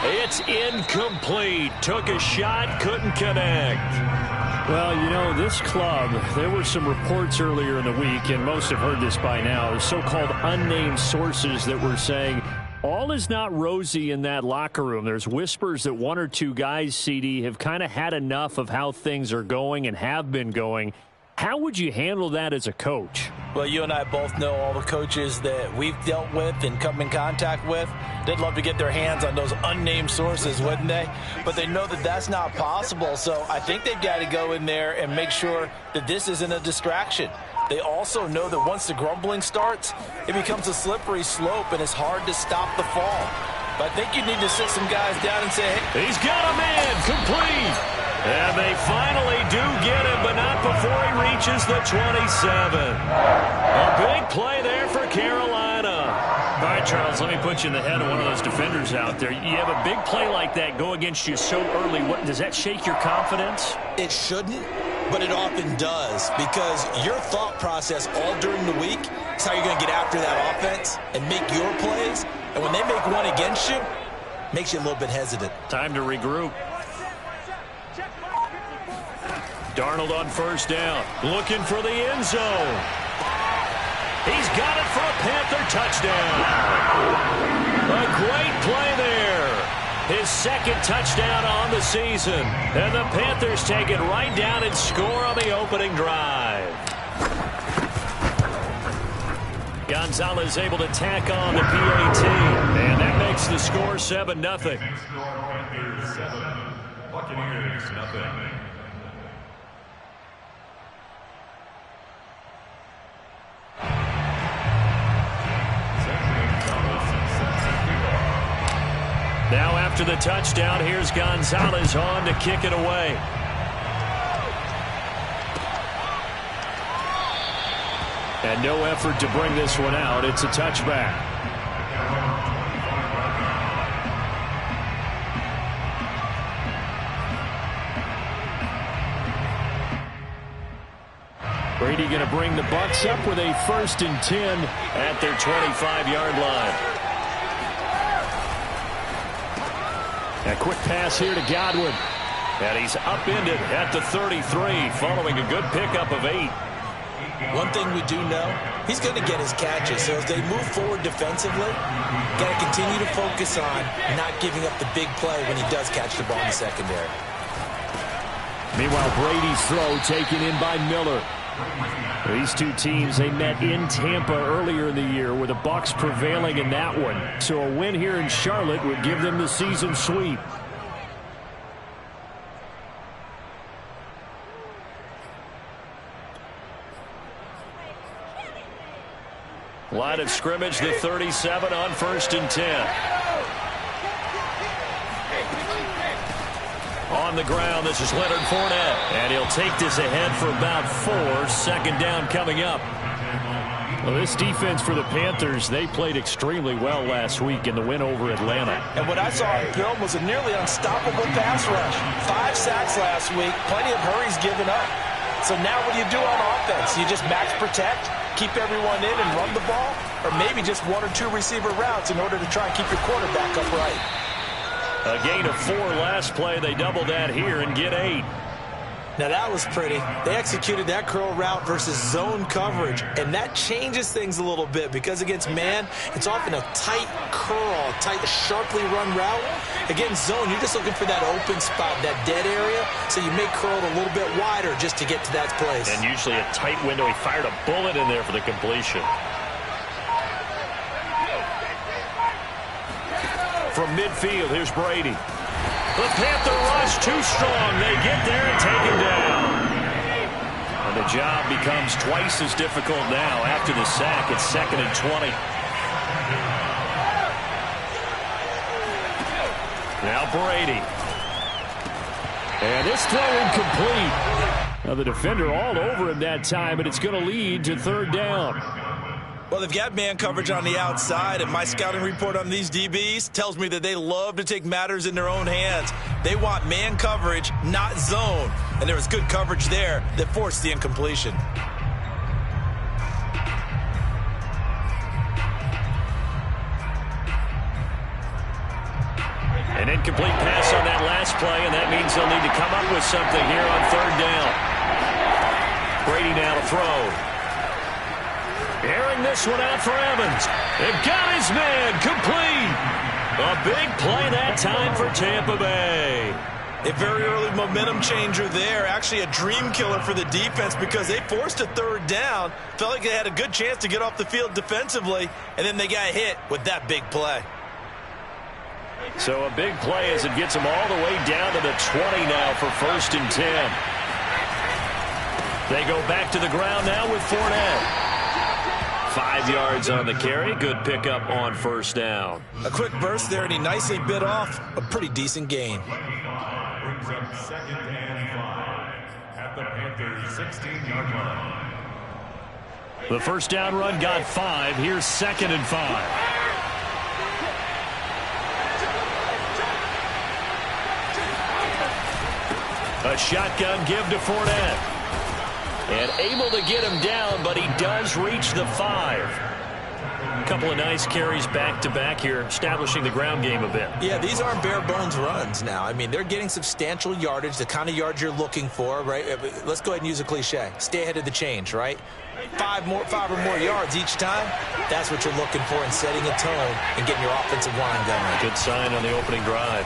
It's incomplete. Took a shot, couldn't connect. Well, you know, this club, there were some reports earlier in the week, and most have heard this by now, so-called unnamed sources that were saying all is not rosy in that locker room. There's whispers that 1 or 2 guys, CD, have kind of had enough of how things are going and have been going. How would you handle that as a coach? Well, you and I both know all the coaches that we've dealt with and come in contact with. They'd love to get their hands on those unnamed sources, wouldn't they? But they know that that's not possible, so I think they've got to go in there and make sure that this isn't a distraction. They also know that once the grumbling starts, it becomes a slippery slope, and it's hard to stop the fall. But I think you need to sit some guys down and say, hey. He's got a man, complete. And they finally do get him, but not before he reaches the 27. A big play there for Carolina. All right, Charles, let me put you in the head of one of those defenders out there. You have a big play like that go against you so early. Does that shake your confidence? It shouldn't, but it often does, because your thought process all during the week is how you're going to get after that offense and make your plays. And when they make one against you, it makes you a little bit hesitant. Time to regroup. Darnold on first down, looking for the end zone. He's got it for a Panther touchdown. A great play there. His second touchdown on the season. And the Panthers take it right down and score on the opening drive. Gonzalez able to tack on the PAT. And that makes the score 7-0. Buccaneers 0. Now after the touchdown, here's Gonzalez on to kick it away. And no effort to bring this one out. It's a touchback. Brady going to bring the Bucs up with a 1st and 10 at their 25-yard line. A quick pass here to Godwin. And he's upended at the 33 following a good pickup of 8. One thing we do know, he's going to get his catches. So as they move forward defensively, got to continue to focus on not giving up the big play when he does catch the ball in the secondary. Meanwhile, Brady's throw taken in by Miller. These two teams, they met in Tampa earlier in the year with the Bucs prevailing in that one. So a win here in Charlotte would give them the season sweep. Line of scrimmage, the 37 on 1st and 10. On the ground, this is Leonard Fournette. And he'll take this ahead for about 4. 2nd down coming up. Well, this defense for the Panthers, they played extremely well last week in the win over Atlanta. And what I saw on film was a nearly unstoppable pass rush. 5 sacks last week, plenty of hurries given up. So now what do you do on offense? You just max protect, keep everyone in and run the ball? Or maybe just 1 or 2 receiver routes in order to try and keep your quarterback upright? A gain of 4 last play. They double that here and get 8. Now that was pretty. They executed that curl route versus zone coverage, and that changes things a little bit because against man, it's often a tight curl, tight, sharply run route. Against zone, you're just looking for that open spot, that dead area, so you may curl it a little bit wider just to get to that place. And usually a tight window. He fired a bullet in there for the completion. From midfield, here's Brady. The Panther rush too strong. They get there and take him down. And the job becomes twice as difficult now after the sack. It's 2nd and 20. Now Brady. And this throw incomplete. Now the defender all over him that time, but it's going to lead to third down. Well, they've got man coverage on the outside, and my scouting report on these DBs tells me that they love to take matters in their own hands. They want man coverage, not zone. And there was good coverage there that forced the incompletion. An incomplete pass on that last play, and that means they'll need to come up with something here on third down. Brady now to throw. Airing this one out for Evans. They've got his man complete. A big play that time for Tampa Bay. A very early momentum changer there. Actually a dream killer for the defense because they forced a third down. Felt like they had a good chance to get off the field defensively, and then they got hit with that big play. So a big play as it gets them all the way down to the 20 now for 1st and 10. They go back to the ground now with Fournette. 5 yards on the carry. Good pickup on 1st down. A quick burst there, and he nicely bit off a pretty decent gain. Brings up 2nd and 5 at the Panthers' 16-yard line. The first down run got 5. Here's 2nd and 5. A shotgun give to Fournette. And able to get him down, but he does reach the 5. A couple of nice carries back-to-back here, establishing the ground game a bit. Yeah, these aren't bare-bones runs now. I mean, they're getting substantial yardage, the kind of yards you're looking for, right? Let's go ahead and use a cliche. Stay ahead of the change, right? 5 or more yards each time. That's what you're looking for in setting a tone and getting your offensive line going. Good sign on the opening drive.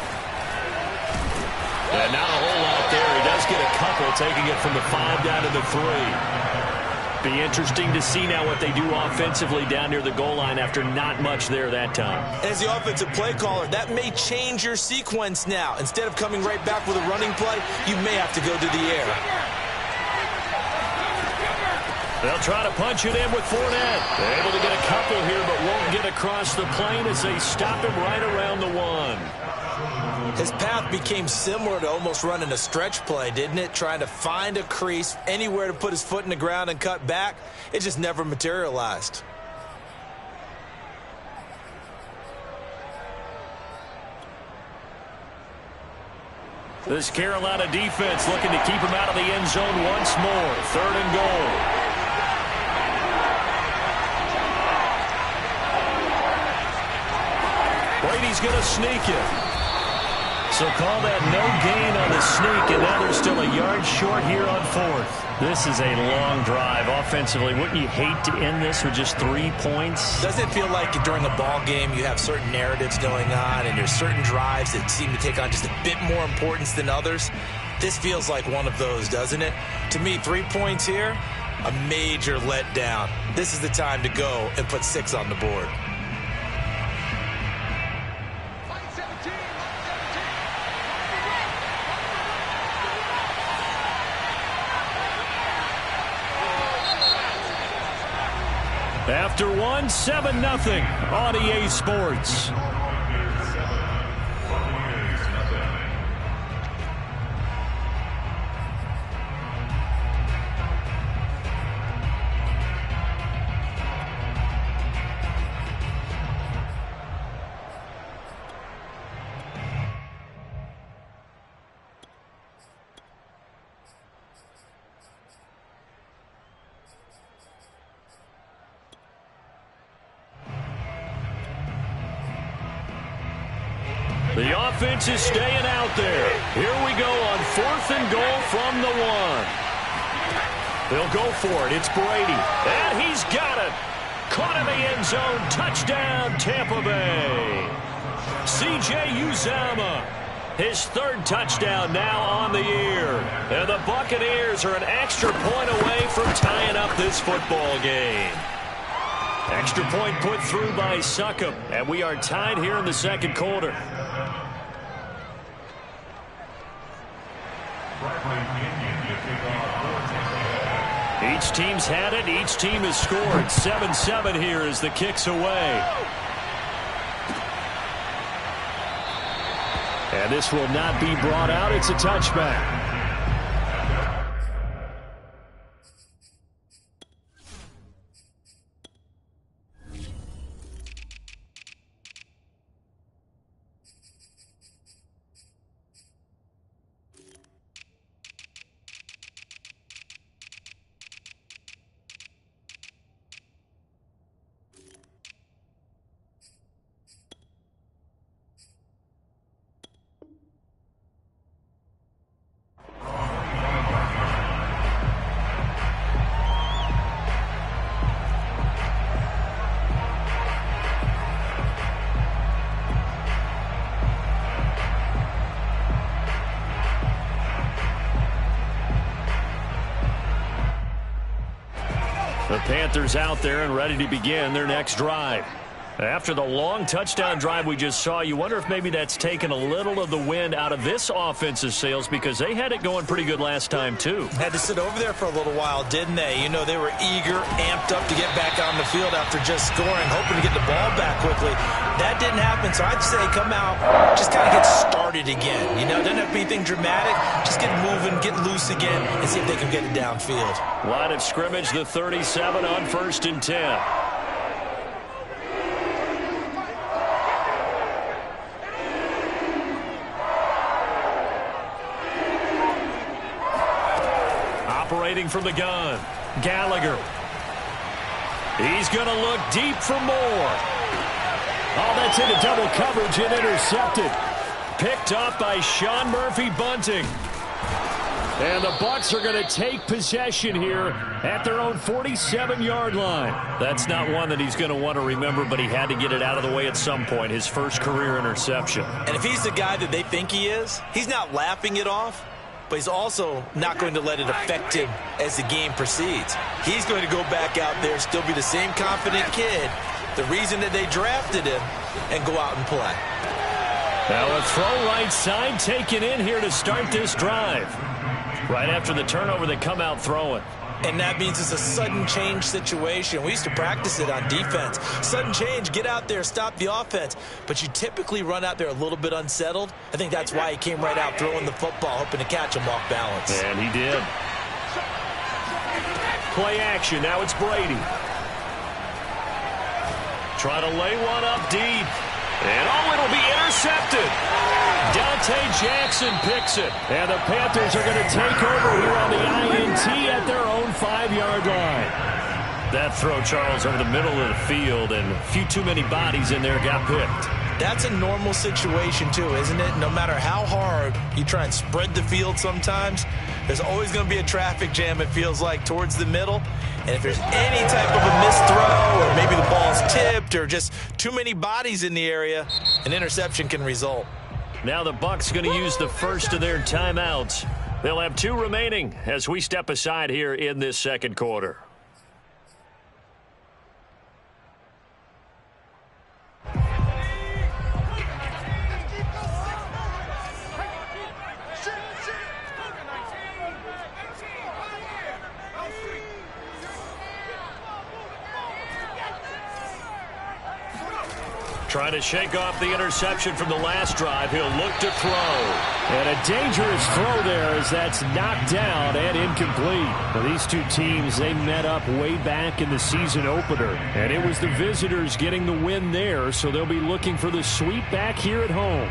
And not a whole lot there. He does get a couple, taking it from the 5 down to the 3. Be interesting to see now what they do offensively down near the goal line after not much there that time. As the offensive play caller, that may change your sequence now. Instead of coming right back with a running play, you may have to go to the air. They'll try to punch it in with Fournette. They're able to get a couple here, but won't get across the plane as they stop him right around the 1. His path became similar to almost running a stretch play, didn't it? Trying to find a crease, anywhere to put his foot in the ground and cut back. It just never materialized. This Carolina defense looking to keep him out of the end zone once more. 3rd and goal. Brady's going to sneak it. So call that no gain on the sneak, and now they're still a yard short here on 4th. This is a long drive offensively. Wouldn't you hate to end this with just 3 points? Doesn't it feel like during a ball game you have certain narratives going on and there's certain drives that seem to take on just a bit more importance than others? This feels like one of those, doesn't it? To me, 3 points here, a major letdown. This is the time to go and put 6 on the board. After 1, 7-0 on EA Sports. The offense is staying out there. Here we go on 4th and goal from the 1. They'll go for it. It's Brady. And he's got it. Caught in the end zone. Touchdown, Tampa Bay. C.J. Uzomah. His 3rd touchdown now on the year. And the Buccaneers are an extra point away from tying up this football game. Extra point put through by Succop. And we are tied here in the 2nd quarter. Each team's had it. Each team has scored. 7-7 here as the kick's away. And this will not be brought out. It's a touchback. The Panthers out there and ready to begin their next drive. After the long touchdown drive we just saw, you wonder if maybe that's taken a little of the wind out of this offensive sails, because they had it going pretty good last time too. Had to sit over there for a little while, didn't they? You know, they were eager, amped up to get back on the field after just scoring, hoping to get the ball back quickly. That didn't happen, so I'd say come out, just kind of get started again. You know, doesn't have to be anything dramatic. Just get moving, get loose again, and see if they can get it downfield. Line of scrimmage, the 37 on 1st and 10. Operating from the gun, Gallagher. He's going to look deep for more. Oh, that's into double coverage and intercepted. Picked up by Sean Murphy-Bunting. And the Bucs are going to take possession here at their own 47-yard line. That's not one that he's going to want to remember, but he had to get it out of the way at some point, his first career interception. And if he's the guy that they think he is, he's not laughing it off, but he's also not going to let it affect him as the game proceeds. He's going to go back out there, still be the same confident kid, the reason that they drafted him, and go out and play. Now a throw right side taken in here to start this drive. Right after the turnover, they come out throwing. And that means it's a sudden change situation. We used to practice it on defense. Sudden change, get out there, stop the offense. But you typically run out there a little bit unsettled. I think that's why he came right out throwing the football, hoping to catch him off balance. And he did. Play action, now it's Brady. Try to lay one up deep. And oh, it'll be intercepted. Dante Jackson picks it. And the Panthers are going to take over here on the INT at their own 5-yard line. That throw, Charles, over the middle of the field, and a few too many bodies in there got picked. That's a normal situation, too, isn't it? No matter how hard you try and spread the field sometimes, there's always going to be a traffic jam, it feels like, towards the middle. And if there's any type of a missed throw, or maybe the ball's tipped, or just too many bodies in the area, an interception can result. Now the Bucs going to use the first of their timeouts. They'll have 2 remaining as we step aside here in this second quarter. Trying to shake off the interception from the last drive. He'll look to throw. And a dangerous throw there as that's knocked down and incomplete. Well, these two teams, they met up way back in the season opener. And it was the visitors getting the win there, so they'll be looking for the sweep back here at home.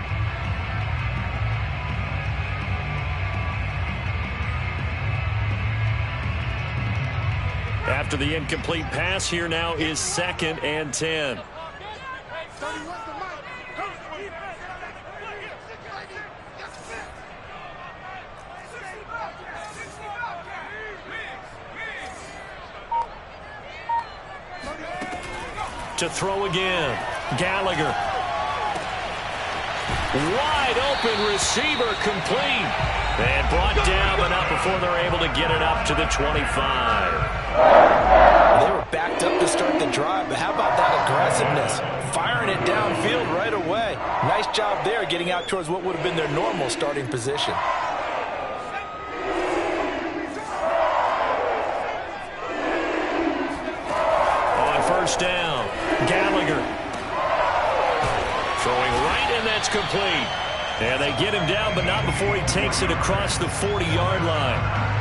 After the incomplete pass, here now is 2nd and 10. To throw again, Gallagher. Wide open receiver, complete. And brought down, but not before they're able to get it up to the 25. They were backed up to start the drive, but how about that aggressiveness? Firing it downfield right away. Nice job there, getting out towards what would have been their normal starting position. On first down, Gallagher. Throwing right, and that's complete. And they get him down, but not before he takes it across the 40-yard line.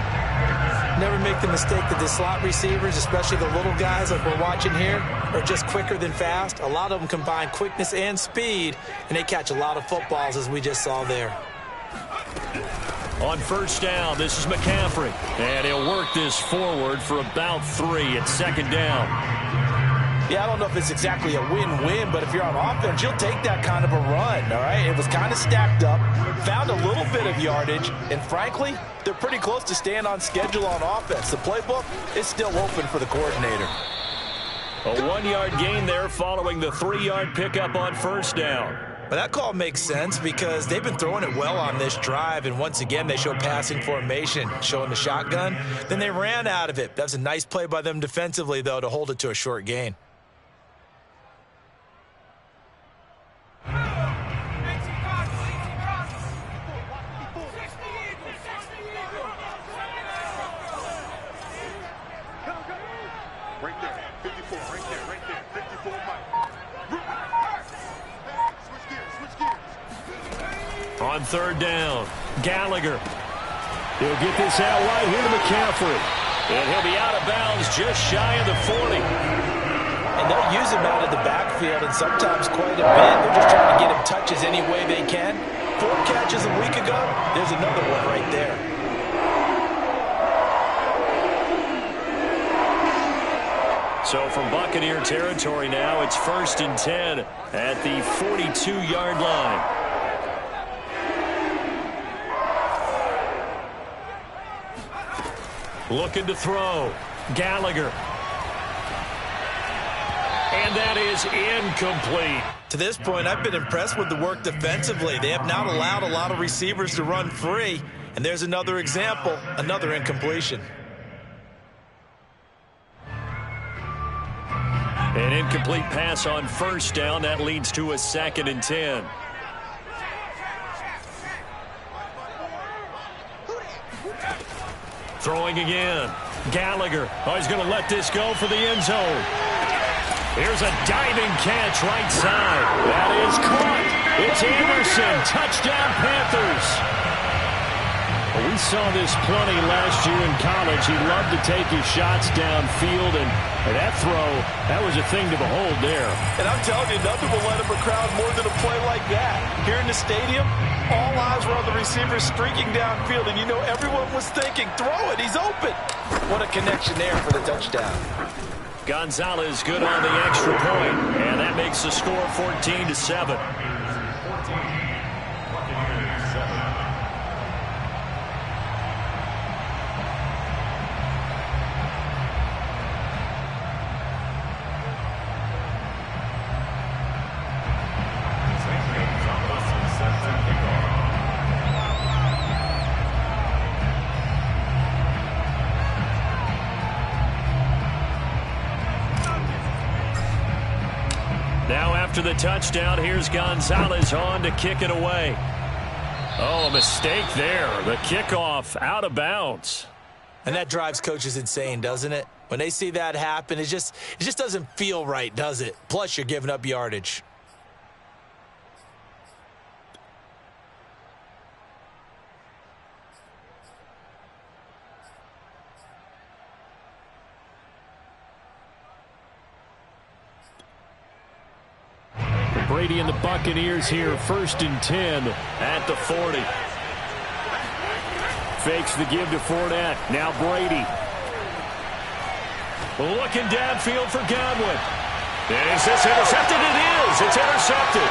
Never make the mistake that the slot receivers, especially the little guys like we're watching here, are just quicker than fast. A lot of them combine quickness and speed, and they catch a lot of footballs, as we just saw there. On first down, this is McCaffrey. And he'll work this forward for about 3 at second down. Yeah, I don't know if it's exactly a win-win, but if you're on offense, you'll take that kind of a run, all right? It was kind of stacked up, found a little bit of yardage, and frankly, they're pretty close to staying on schedule on offense. The playbook is still open for the coordinator. A 1-yard gain there following the 3-yard pickup on first down. But that call makes sense because they've been throwing it well on this drive, and once again, they show passing formation, showing the shotgun. Then they ran out of it. That's a nice play by them defensively, though, to hold it to a short gain. Right there, 54, right there, 54, Mike. Switch gears. On third down, Gallagher. He'll get this out right here to McCaffrey. And he'll be out of bounds just shy of the 40. And they'll use him out of the backfield, and sometimes quite a bit. They're just trying to get him touches any way they can. 4 catches a week ago. There's another one right there. So from Buccaneer territory now, it's 1st and 10 at the 42-yard line. Looking to throw. Gallagher. And that is incomplete. To this point, I've been impressed with the work defensively. They have not allowed a lot of receivers to run free. And there's another example, another incompletion. An incomplete pass on first down. That leads to a 2nd and 10. Throwing again. Gallagher. Oh, he's going to let this go for the end zone. Here's a diving catch right side. That is caught. It's Anderson. Touchdown, Panthers. Well, we saw this plenty last year in college. He loved to take his shots downfield, and that throw, that was a thing to behold there. And I'm telling you, nothing will let up a crowd more than a play like that. Here in the stadium, all eyes were on the receiver streaking downfield, and you know everyone was thinking, throw it, he's open. What a connection there for the touchdown. Gonzalez good on the extra point, and that makes the score 14-7. After the touchdown, here's Gonzalez on to kick it away. Oh, a mistake there. The kickoff out of bounds. And that drives coaches insane, doesn't it? When they see that happen, it just doesn't feel right, does it? Plus, you're giving up yardage. Brady and the Buccaneers here, 1st and 10 at the 40. Fakes the give to Fournette. Now Brady. Looking downfield for Godwin. Is this intercepted? It is. It's intercepted.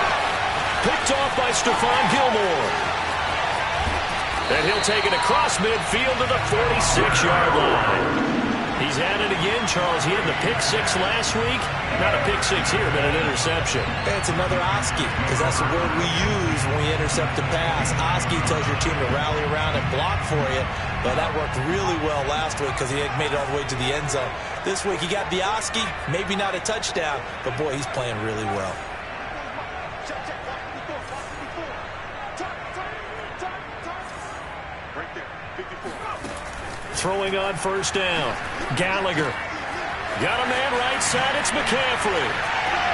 Picked off by Stephon Gilmore. And he'll take it across midfield to the 46-yard line. He's at it again, Charles. He had the pick 6 last week. Not a pick 6 here, but an interception. And it's another Oski, because that's the word we use when we intercept a pass. Oski tells your team to rally around and block for you. But that worked really well last week because he had made it all the way to the end zone. This week he got the Oski, maybe not a touchdown, but boy, he's playing really well. Throwing on first down. Gallagher. Got a man right side. It's McCaffrey.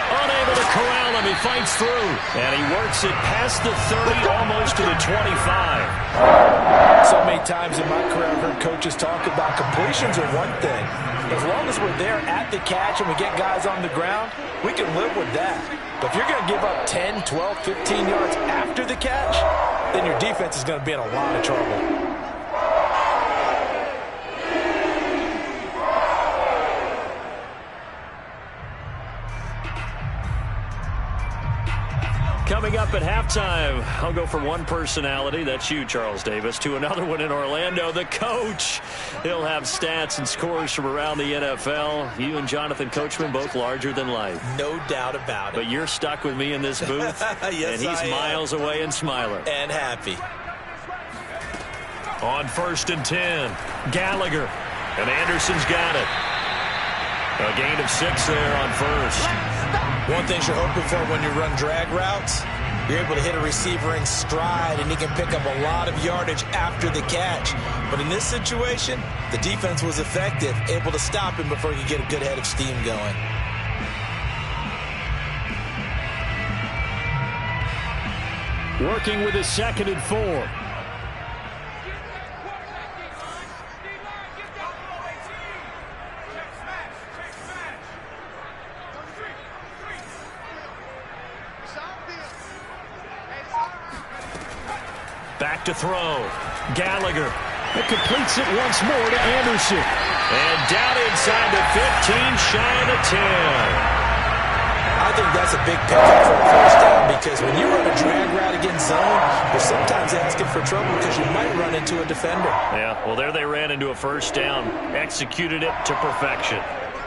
Unable to corral him. He fights through. And he works it past the 30, almost to the 25. So many times in my career, I've heard coaches talk about completions are one thing. As long as we're there at the catch and we get guys on the ground, we can live with that. But if you're going to give up 10, 12, 15 yards after the catch, then your defense is going to be in a lot of trouble. Coming up at halftime, I'll go from one personality, that's you, Charles Davis, to another one in Orlando, the coach. He'll have stats and scores from around the NFL. You and Jonathan Coachman, both larger than life. No doubt about it. But you're stuck with me in this booth, yes, and he's miles away and smiling. And happy. On 1st and 10, Gallagher, and Anderson's got it. A gain of 6 there on 1st. One thing you're hoping for when you run drag routes, you're able to hit a receiver in stride, and he can pick up a lot of yardage after the catch. But in this situation, the defense was effective, able to stop him before he could get a good head of steam going. Working with his 2nd and 4. Back to throw. Gallagher. It completes it once more to Anderson. And down inside the 15, shy of the 10. I think that's a big pickup for a first down, because when you run a drag route against zone, you're sometimes asking for trouble because you might run into a defender. Yeah, well, there they ran into a first down. Executed it to perfection.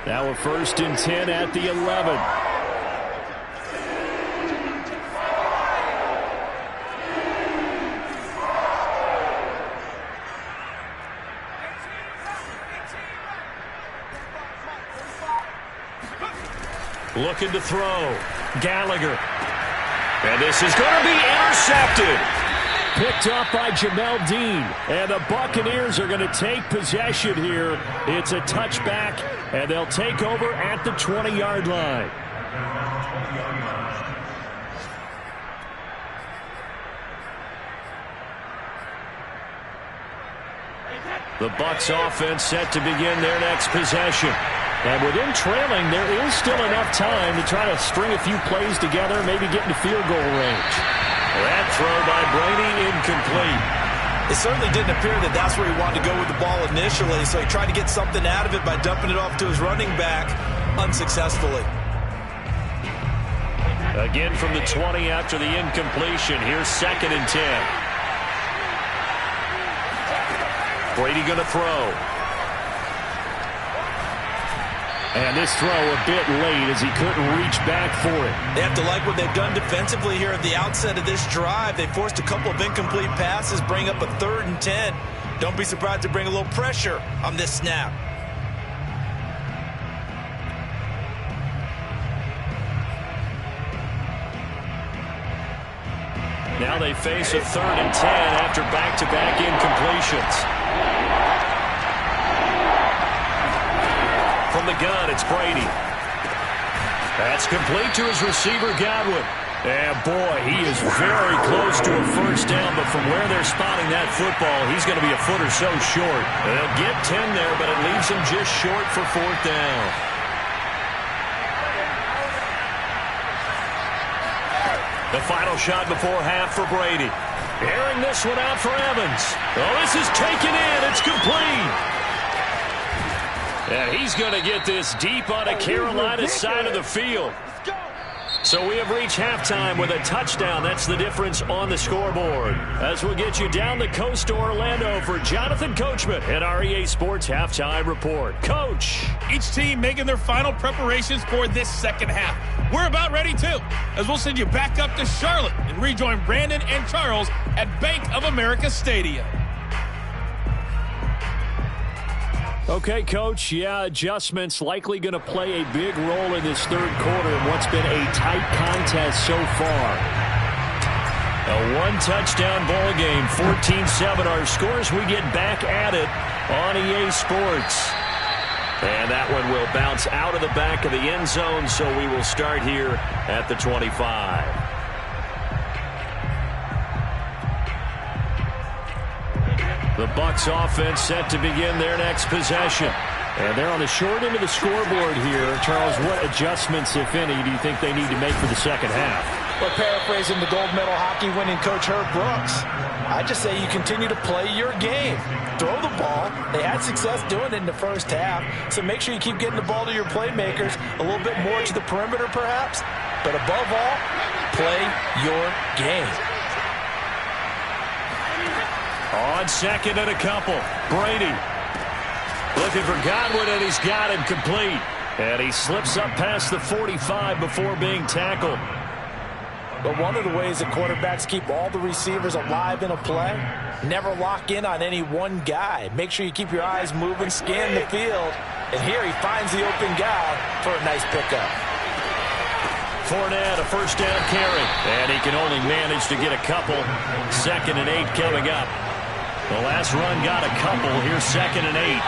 Now a 1st and 10 at the 11. Looking to throw. Gallagher. And this is going to be intercepted. Picked up by Jamel Dean. And the Buccaneers are going to take possession here. It's a touchback, and they'll take over at the 20-yard line. The Bucs offense set to begin their next possession. And within trailing, there is still enough time to try to string a few plays together, maybe get into field goal range. That throw by Brady incomplete. It certainly didn't appear that that's where he wanted to go with the ball initially, so he tried to get something out of it by dumping it off to his running back unsuccessfully. Again from the 20 after the incompletion. Here's 2nd and 10. Brady going to throw. And this throw a bit late as he couldn't reach back for it. They have to like what they've done defensively here at the outset of this drive. They forced a couple of incomplete passes, bring up a 3rd and 10. Don't be surprised to bring a little pressure on this snap. Now they face a 3rd and 10 after back-to-back incompletions. From the gun, it's Brady. That's complete to his receiver, Godwin. And boy, he is very close to a first down, but from where they're spotting that football, he's going to be a foot or so short. They'll get 10 there, but it leaves him just short for 4th down. The final shot before half for Brady. Airing this one out for Evans. Oh, this is taken in. It's complete. And he's going to get this deep on the Carolina side of the field. So we have reached halftime with a touchdown. That's the difference on the scoreboard. As we'll get you down the coast to Orlando for Jonathan Coachman at our EA Sports Halftime Report. Coach. Each team making their final preparations for this second half. We're about ready, too, as we'll send you back up to Charlotte and rejoin Brandon and Charles at Bank of America Stadium. Okay, Coach, yeah, adjustments likely going to play a big role in this 3rd quarter in what's been a tight contest so far. A one-touchdown ball game, 14-7 our scores. We get back at it on EA Sports. And that one will bounce out of the back of the end zone, so we will start here at the 25. The Bucs offense set to begin their next possession. And they're on the short end of the scoreboard here. Charles, what adjustments, if any, do you think they need to make for the second half? Well, paraphrasing the gold medal hockey winning coach Herb Brooks, I just say you continue to play your game. Throw the ball. They had success doing it in the first half, so make sure you keep getting the ball to your playmakers, a little bit more to the perimeter perhaps, but above all, play your game. On second and a couple, Brady looking for Godwin, and he's got him complete. And he slips up past the 45 before being tackled. But one of the ways that quarterbacks keep all the receivers alive in a play, never lock in on any one guy. Make sure you keep your eyes moving, scan the field. And here he finds the open guy for a nice pickup. Fournette, a first down carry. And he can only manage to get a couple. 2nd and 8 coming up. The last run got a couple. Here's 2nd and 8.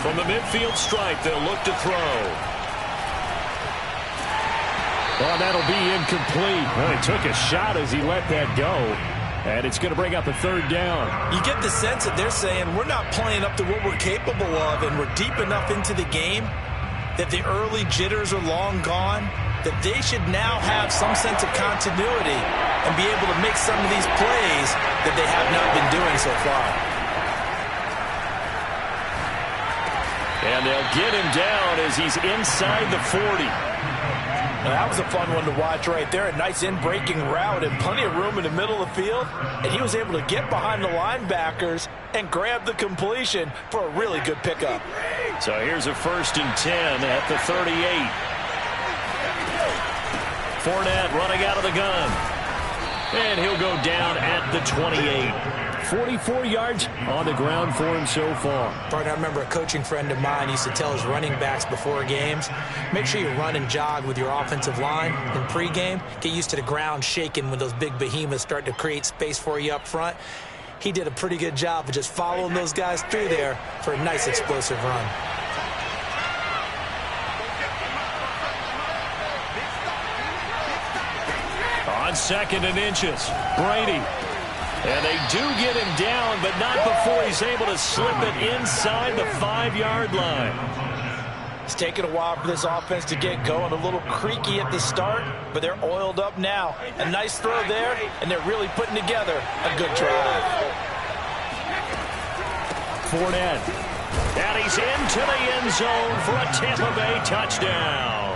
From the midfield stripe, they'll look to throw. Oh, that'll be incomplete. Well, he took a shot as he let that go. And it's going to bring up a 3rd down. You get the sense that they're saying we're not playing up to what we're capable of, and we're deep enough into the game that the early jitters are long gone, that they should now have some sense of continuity and be able to make some of these plays that they have not been doing so far. And they'll get him down as he's inside the 40. Now, that was a fun one to watch right there. A nice in-breaking route and plenty of room in the middle of the field. And he was able to get behind the linebackers and grab the completion for a really good pickup. So here's a 1st and 10 at the 38. Fournette running out of the gun. And he'll go down at the 28. 44 yards on the ground for him so far. Partner, I remember a coaching friend of mine used to tell his running backs before games, make sure you run and jog with your offensive line in pregame. Get used to the ground shaking when those big behemoths start to create space for you up front. He did a pretty good job of just following those guys through there for a nice explosive run. On 2nd and inches, Brady. And they do get him down, but not before he's able to slip it inside the 5-yard line. It's taken a while for this offense to get going. A little creaky at the start, but they're oiled up now. A nice throw there, and they're really putting together a good drive. Fournette. And he's into the end zone for a Tampa Bay touchdown.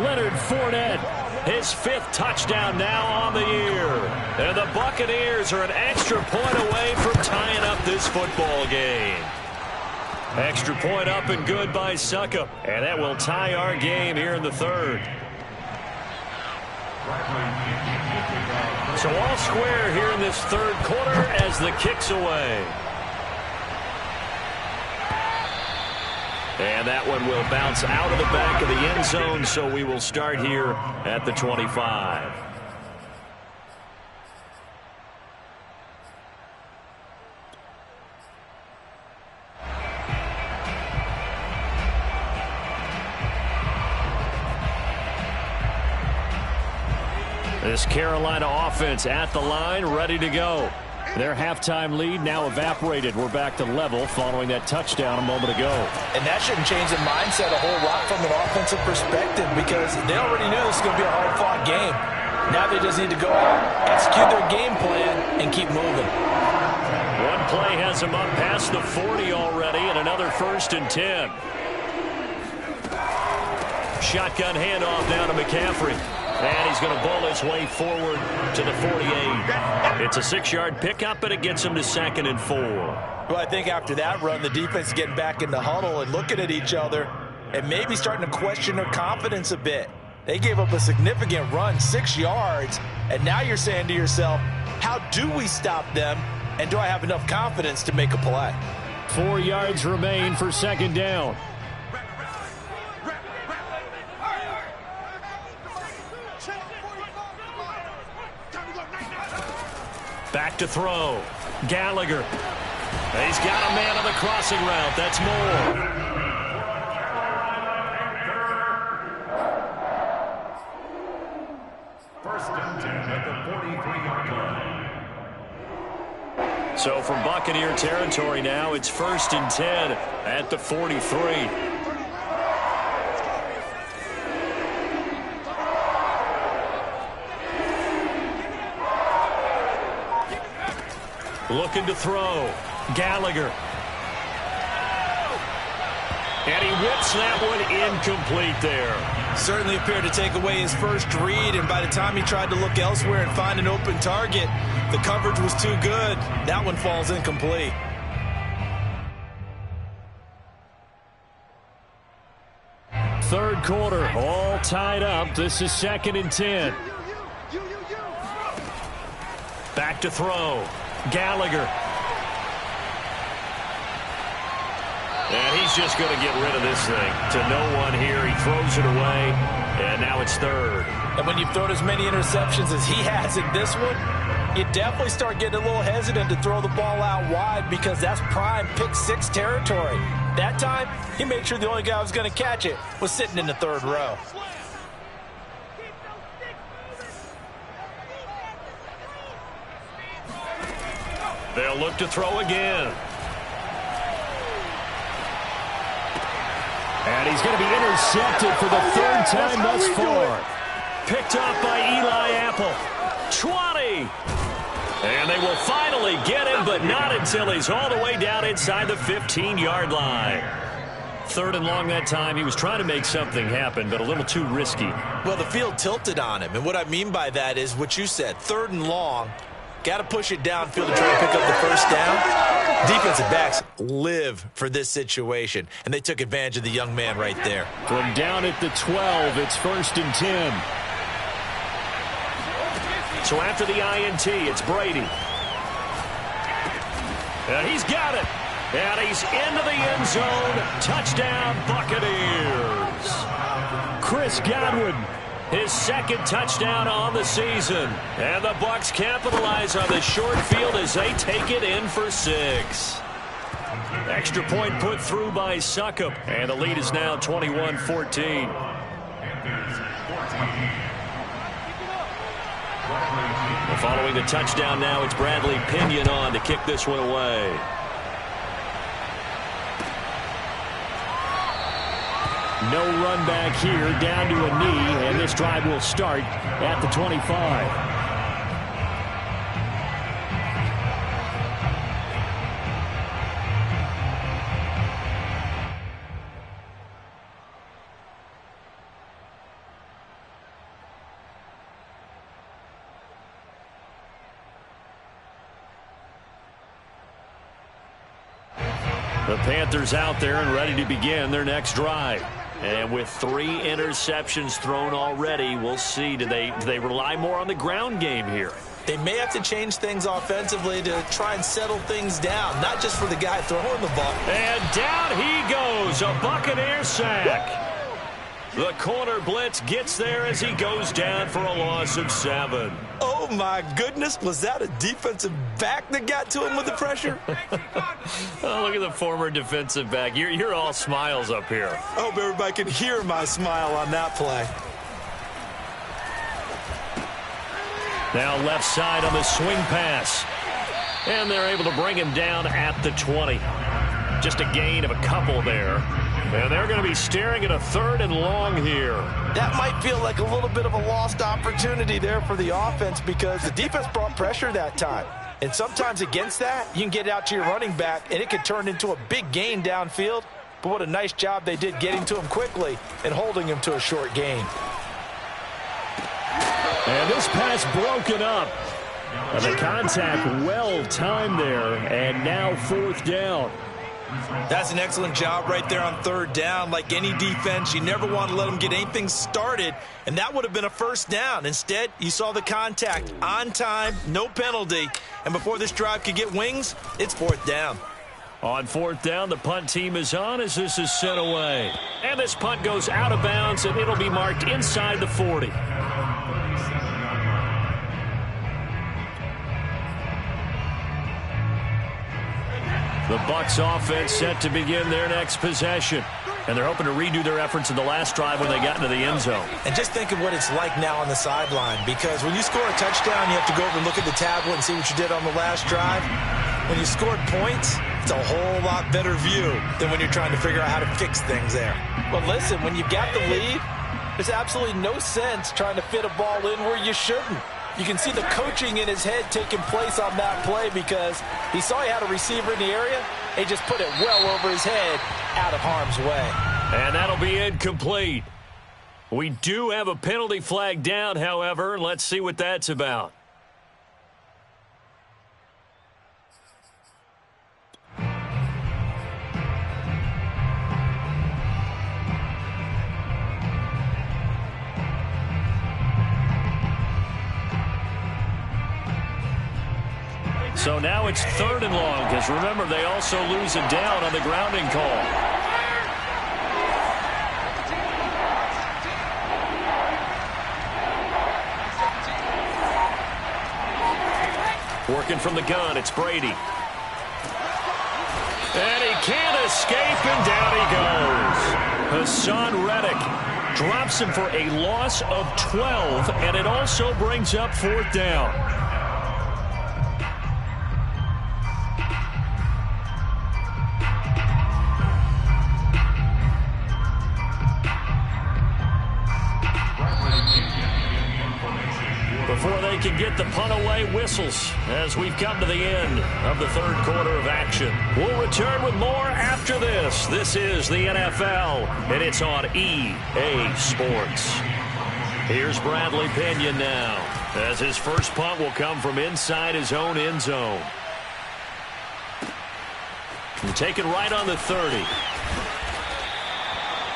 Leonard Fournette. His 5th touchdown now on the year. And the Buccaneers are an extra point away from tying up this football game. Extra point up and good by Succop. And that will tie our game here in the 3rd. So all square here in this 3rd quarter as the kick's away. And that one will bounce out of the back of the end zone, so we will start here at the 25. This Carolina offense at the line, ready to go. Their halftime lead now evaporated. We're back to level following that touchdown a moment ago. And that shouldn't change the mindset a whole lot from an offensive perspective because they already knew this was going to be a hard-fought game. Now they just need to go out, execute their game plan, and keep moving. One play has them up past the 40 already, and another 1st and 10. Shotgun handoff down to McCaffrey. And he's going to bowl his way forward to the 48. It's a 6-yard pickup, but it gets him to 2nd and 4. Well, I think after that run, the defense is getting back in the huddle and looking at each other and maybe starting to question their confidence a bit. They gave up a significant run, 6 yards, and now you're saying to yourself, how do we stop them, and do I have enough confidence to make a play? 4 yards remain for 2nd down. Back to throw. Gallagher. He's got a man on the crossing route. That's more. First and 10 at the 43-yard line. So from Buccaneer territory now, it's 1st and 10 at the 43. Looking to throw. Gallagher. And he whips that one incomplete there. Certainly appeared to take away his first read, and by the time he tried to look elsewhere and find an open target, the coverage was too good. That one falls incomplete. Third quarter, all tied up. This is 2nd and 10. Back to throw. Gallagher. And he's just going to get rid of this thing. To no one here. He throws it away. And now it's 3rd. And when you've thrown as many interceptions as he has in this one, you definitely start getting a little hesitant to throw the ball out wide because that's prime pick 6 territory. That time, he made sure the only guy who was going to catch it was sitting in the 3rd row. They'll look to throw again. And he's going to be intercepted for the 3rd time thus far. Picked off by Eli Apple. 20. And they will finally get him, but not until he's all the way down inside the 15-yard line. 3rd and long that time. He was trying to make something happen, but a little too risky. Well, the field tilted on him, and what I mean by that is what you said. 3rd and long. Got to push it downfield to try to pick up the first down. Defensive backs live for this situation, and they took advantage of the young man right there. From down at the 12, it's 1st and 10. So after the INT, it's Brady. And he's got it. And he's into the end zone. Touchdown, Buccaneers. Chris Godwin. His 2nd touchdown on the season. And the Bucs capitalize on the short field as they take it in for 6. Extra point put through by Succop. And the lead is now 21-14. Following the touchdown now, it's Bradley Pinion on to kick this one away. No run back here, down to a knee, and this drive will start at the 25. The Panthers out there and ready to begin their next drive. And with 3 interceptions thrown already, we'll see. Do they rely more on the ground game here? They may have to change things offensively to try and settle things down, not just for the guy throwing the ball. And down he goes, a Buccaneer sack. The corner blitz gets there as he goes down for a loss of 7. Oh, my goodness. Was that a defensive back that got to him with the pressure? Oh, look at the former defensive back. You're all smiles up here. I hope everybody can hear my smile on that play. Now left side on the swing pass. And they're able to bring him down at the 20. Just a gain of a couple there. And they're going to be staring at a 3rd and long here. That might feel like a little bit of a lost opportunity there for the offense because the defense brought pressure that time. And sometimes against that, you can get out to your running back, and it could turn into a big gain downfield. But what a nice job they did getting to him quickly and holding him to a short gain. And this pass broken up. And the contact well timed there, and now 4th down. That's an excellent job right there on 3rd down. Like any defense, you never want to let them get anything started, and that would have been a 1st down. Instead, you saw the contact on time, no penalty, and before this drive could get wings, it's 4th down. On 4th down, the punt team is on as this is sent away. And this punt goes out of bounds, and it'll be marked inside the 40. The Bucs offense set to begin their next possession. And they're hoping to redo their efforts in the last drive when they got into the end zone. And just think of what it's like now on the sideline, because when you score a touchdown, you have to go over and look at the tablet and see what you did on the last drive. When you scored points, it's a whole lot better view than when you're trying to figure out how to fix things there. But listen, when you've got the lead, there's absolutely no sense trying to fit a ball in where you shouldn't. You can see the coaching in his head taking place on that play because he saw he had a receiver in the area. He just put it well over his head out of harm's way. And that'll be incomplete. We do have a penalty flag down, however. Let's see what that's about. So now it's 3rd and long, because remember, they also lose it down on the grounding call. Working from the gun, it's Brady. And he can't escape, and down he goes. Hassan Reddick drops him for a loss of 12, and it also brings up 4th down. Before they can get the punt away, whistles as we've come to the end of the 3rd quarter of action. We'll return with more after this. This is the NFL, and it's on EA Sports. Here's Bradley Pinion now, as his first punt will come from inside his own end zone. And taken right on the 30.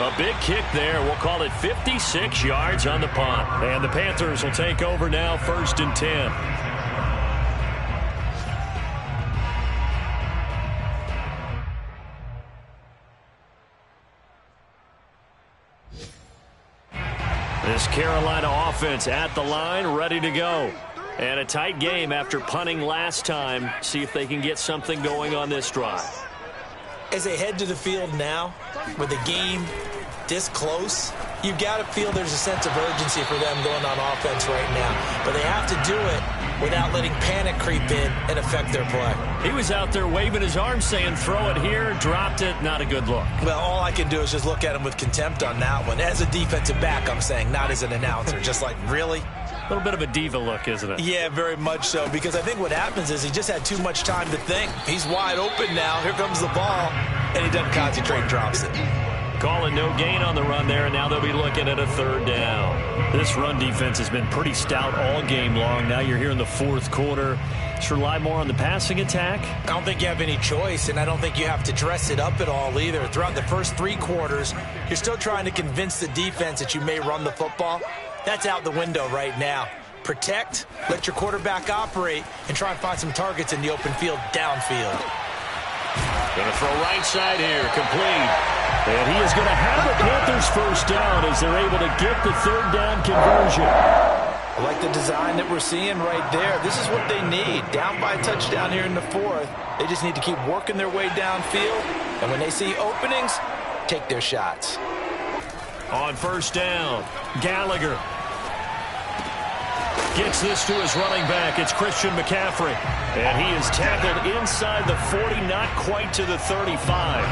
A big kick there. We'll call it 56 yards on the punt. And the Panthers will take over now, 1st and 10. This Carolina offense at the line, ready to go. And a tight game after punting last time. See if they can get something going on this drive. As they head to the field now, with the game this close, you've got to feel there's a sense of urgency for them going on offense right now. But they have to do it without letting panic creep in and affect their play. He was out there waving his arms saying, throw it here, dropped it, not a good look. Well, all I can do is just look at him with contempt on that one. As a defensive back, I'm saying, not as an announcer. Just like, really? A little bit of a diva look, isn't it? Yeah, very much so, because I think what happens is he just had too much time to think. He's wide open now. Here comes the ball, and he doesn't concentrate, drops it. Calling no gain on the run there, and now they'll be looking at a 3rd down. This run defense has been pretty stout all game long. Now you're here in the 4th quarter. Just rely more on the passing attack. I don't think you have any choice, and I don't think you have to dress it up at all either. Throughout the first 3 quarters, you're still trying to convince the defense that you may run the football. That's out the window right now. Protect, let your quarterback operate, and try and find some targets in the open field downfield. Going to throw right side here, complete. And he is going to have the Panthers 1st down as they're able to get the 3rd down conversion. I like the design that we're seeing right there. This is what they need. Down by a touchdown here in the 4th. They just need to keep working their way downfield. And when they see openings, take their shots. On 1st down, Gallagher gets this to his running back. It's Christian McCaffrey. And he is tackled inside the 40, not quite to the 35.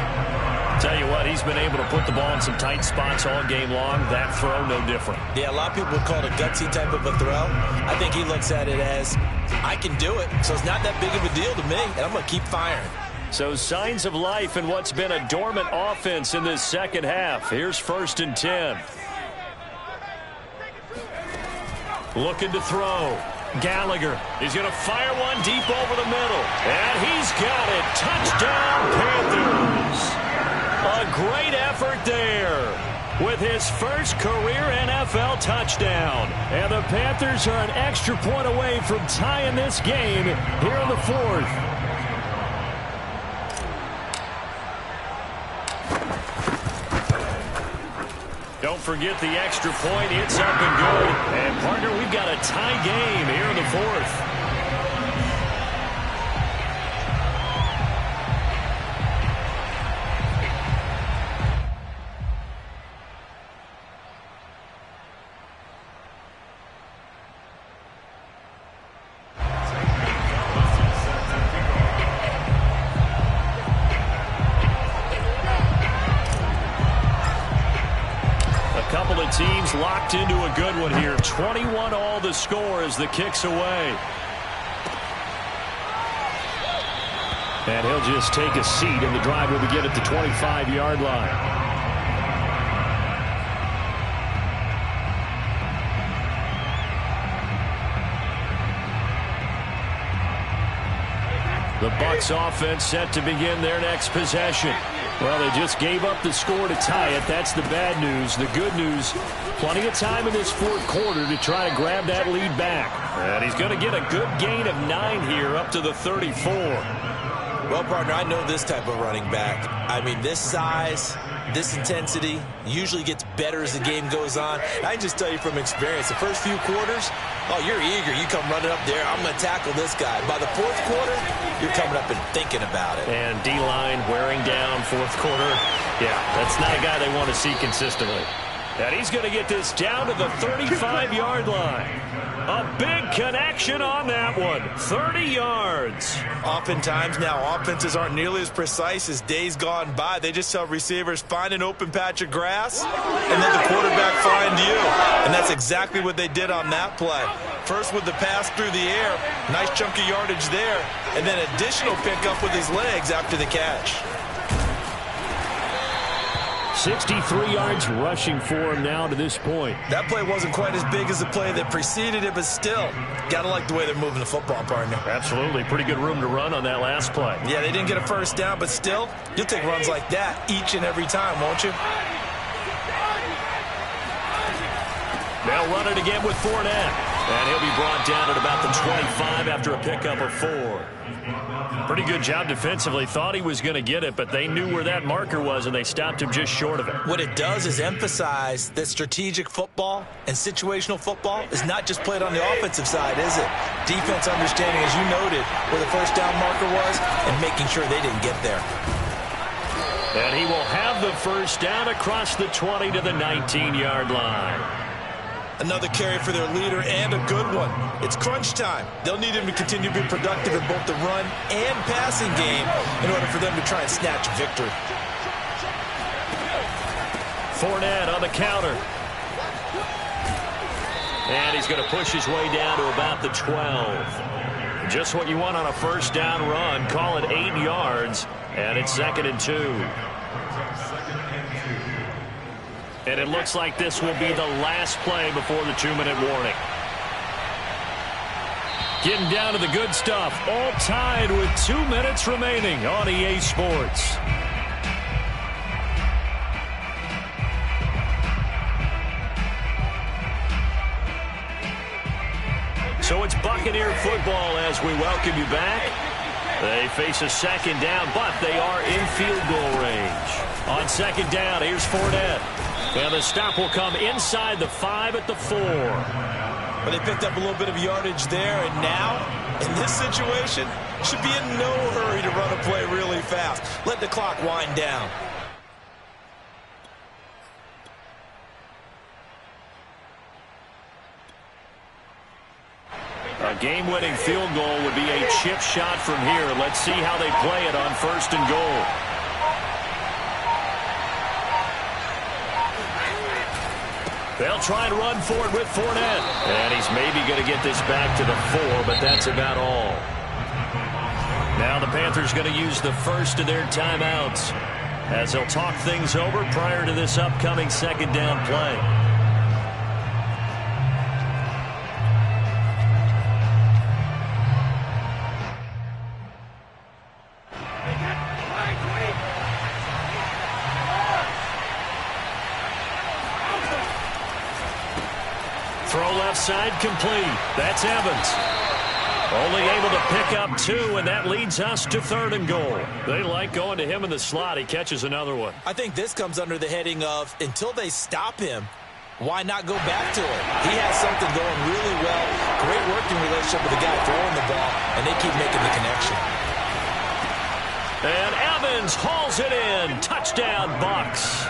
Tell you what, he's been able to put the ball in some tight spots all game long. That throw, no different. Yeah, a lot of people would call it a gutsy type of a throw. I think he looks at it as, I can do it, so it's not that big of a deal to me, and I'm going to keep firing. So signs of life in what's been a dormant offense in this 2nd half. Here's 1st and 10. Looking to throw. Gallagher. He's going to fire one deep over the middle. And he's got it. Touchdown, Panthers. A great effort there with his first career NFL touchdown. And the Panthers are an extra point away from tying this game here in the 4th. Don't forget the extra point. It's up and good. And, partner, we've got a tie game here in the 4th. teams locked into a good one here. 21 all the score as the kick's away. And he'll just take a seat, and the drive will begin at the 25-yard line. The Bucs offense set to begin their next possession. Well, they just gave up the score to tie it. That's the bad news. The good news, plenty of time in this fourth quarter to try to grab that lead back. And he's going to get a good gain of 9 here up to the 34. Well, partner, I know this type of running back. I mean, this size, this intensity usually gets better as the game goes on. I can just tell you from experience, the first few quarters, oh, you're eager. You come running up there, I'm going to tackle this guy. By the fourth quarter, you're coming up and thinking about it. And D-line wearing down fourth quarter. Yeah, that's not a guy they want to see consistently. And he's going to get this down to the 35-yard line. A big connection on that one. 30 yards. Oftentimes now, offenses aren't nearly as precise as days gone by. They just tell receivers, find an open patch of grass, and then the quarterback find you. And that's exactly what they did on that play. First with the pass through the air, nice chunk of yardage there, and then additional pickup with his legs after the catch. 63 yards rushing for him now to this point. That play wasn't quite as big as the play that preceded it, but still, gotta like the way they're moving the football, partner. Absolutely. Pretty good room to run on that last play. Yeah, they didn't get a first down, but still, you'll take runs like that each and every time, won't you? They'll run it again with Fournette. And he'll be brought down at about the 25 after a pickup of 4. Pretty good job defensively. Thought he was going to get it, but they knew where that marker was, and they stopped him just short of it. What it does is emphasize that strategic football and situational football is not just played on the offensive side, is it? Defense understanding, as you noted, where the first down marker was and making sure they didn't get there. And he will have the first down across the 20 to the 19-yard line. Another carry for their leader, and a good one. It's crunch time. They'll need him to continue to be productive in both the run and passing game in order for them to try and snatch victory. Fournette on the counter. And he's going to push his way down to about the 12. Just what you want on a first down run. Call it 8 yards, and it's 2nd and 2. And it looks like this will be the last play before the 2-minute warning. Getting down to the good stuff. All tied with 2 minutes remaining on EA Sports. So it's Buccaneer football as we welcome you back. They face a second down, but they are in field goal range. On second down, here's Fournette. And the stop will come inside the 5 at the 4. Well, they picked up a little bit of yardage there, and now, in this situation, should be in no hurry to run a play really fast. Let the clock wind down. A game-winning field goal would be a chip shot from here. Let's see how they play it on 1st and goal. They'll try and run for it with Fournette. And he's maybe going to get this back to the 4, but that's about all. Now the Panthers going to use the first of their timeouts as they'll talk things over prior to this upcoming second down play. Throw left side complete. That's Evans. Only able to pick up 2, and that leads us to 3rd and goal. They like going to him in the slot. He catches another one. I think this comes under the heading of, until they stop him, why not go back to it? He has something going really well. Great working relationship with the guy throwing the ball, and they keep making the connection. And Evans hauls it in. Touchdown, Bucs.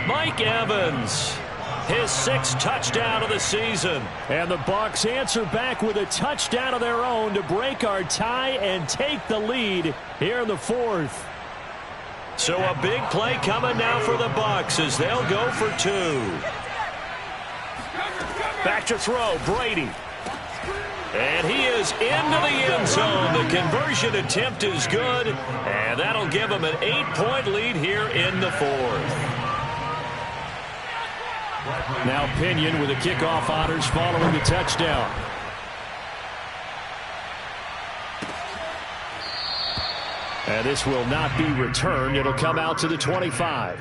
Mike Evans. His 6th touchdown of the season. And the Bucs answer back with a touchdown of their own to break our tie and take the lead here in the 4th. So a big play coming now for the Bucs as they'll go for 2. Back to throw, Brady. And he is into the end zone. The conversion attempt is good, and that'll give him an 8-point lead here in the 4th. Now Pinion with the kickoff honors following the touchdown. And this will not be returned. It'll come out to the 25.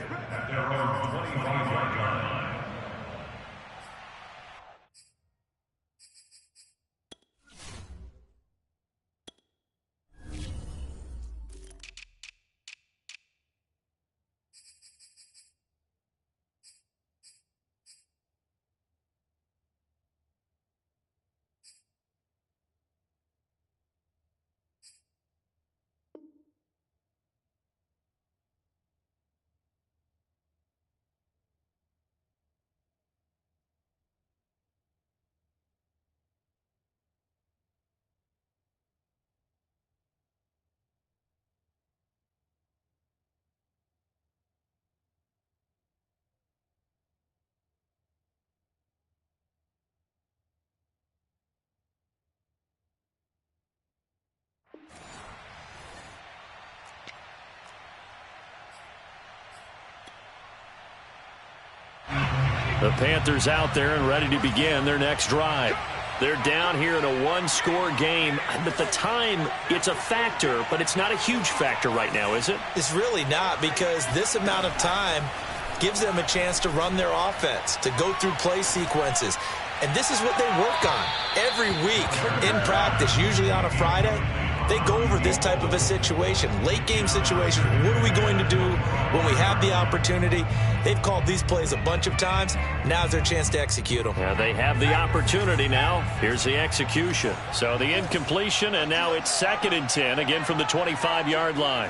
The Panthers out there and ready to begin their next drive. They're down here in a one-score game. At the time, it's a factor, but it's not a huge factor right now, is it? It's really not, because this amount of time gives them a chance to run their offense, to go through play sequences. And this is what they work on every week in practice, usually on a Friday. They go over this type of a situation, late-game situation. What are we going to do when we have the opportunity? They've called these plays a bunch of times. Now's their chance to execute them. Yeah, they have the opportunity now. Here's the execution. So the incompletion, and now it's 2nd and 10, again from the 25-yard line.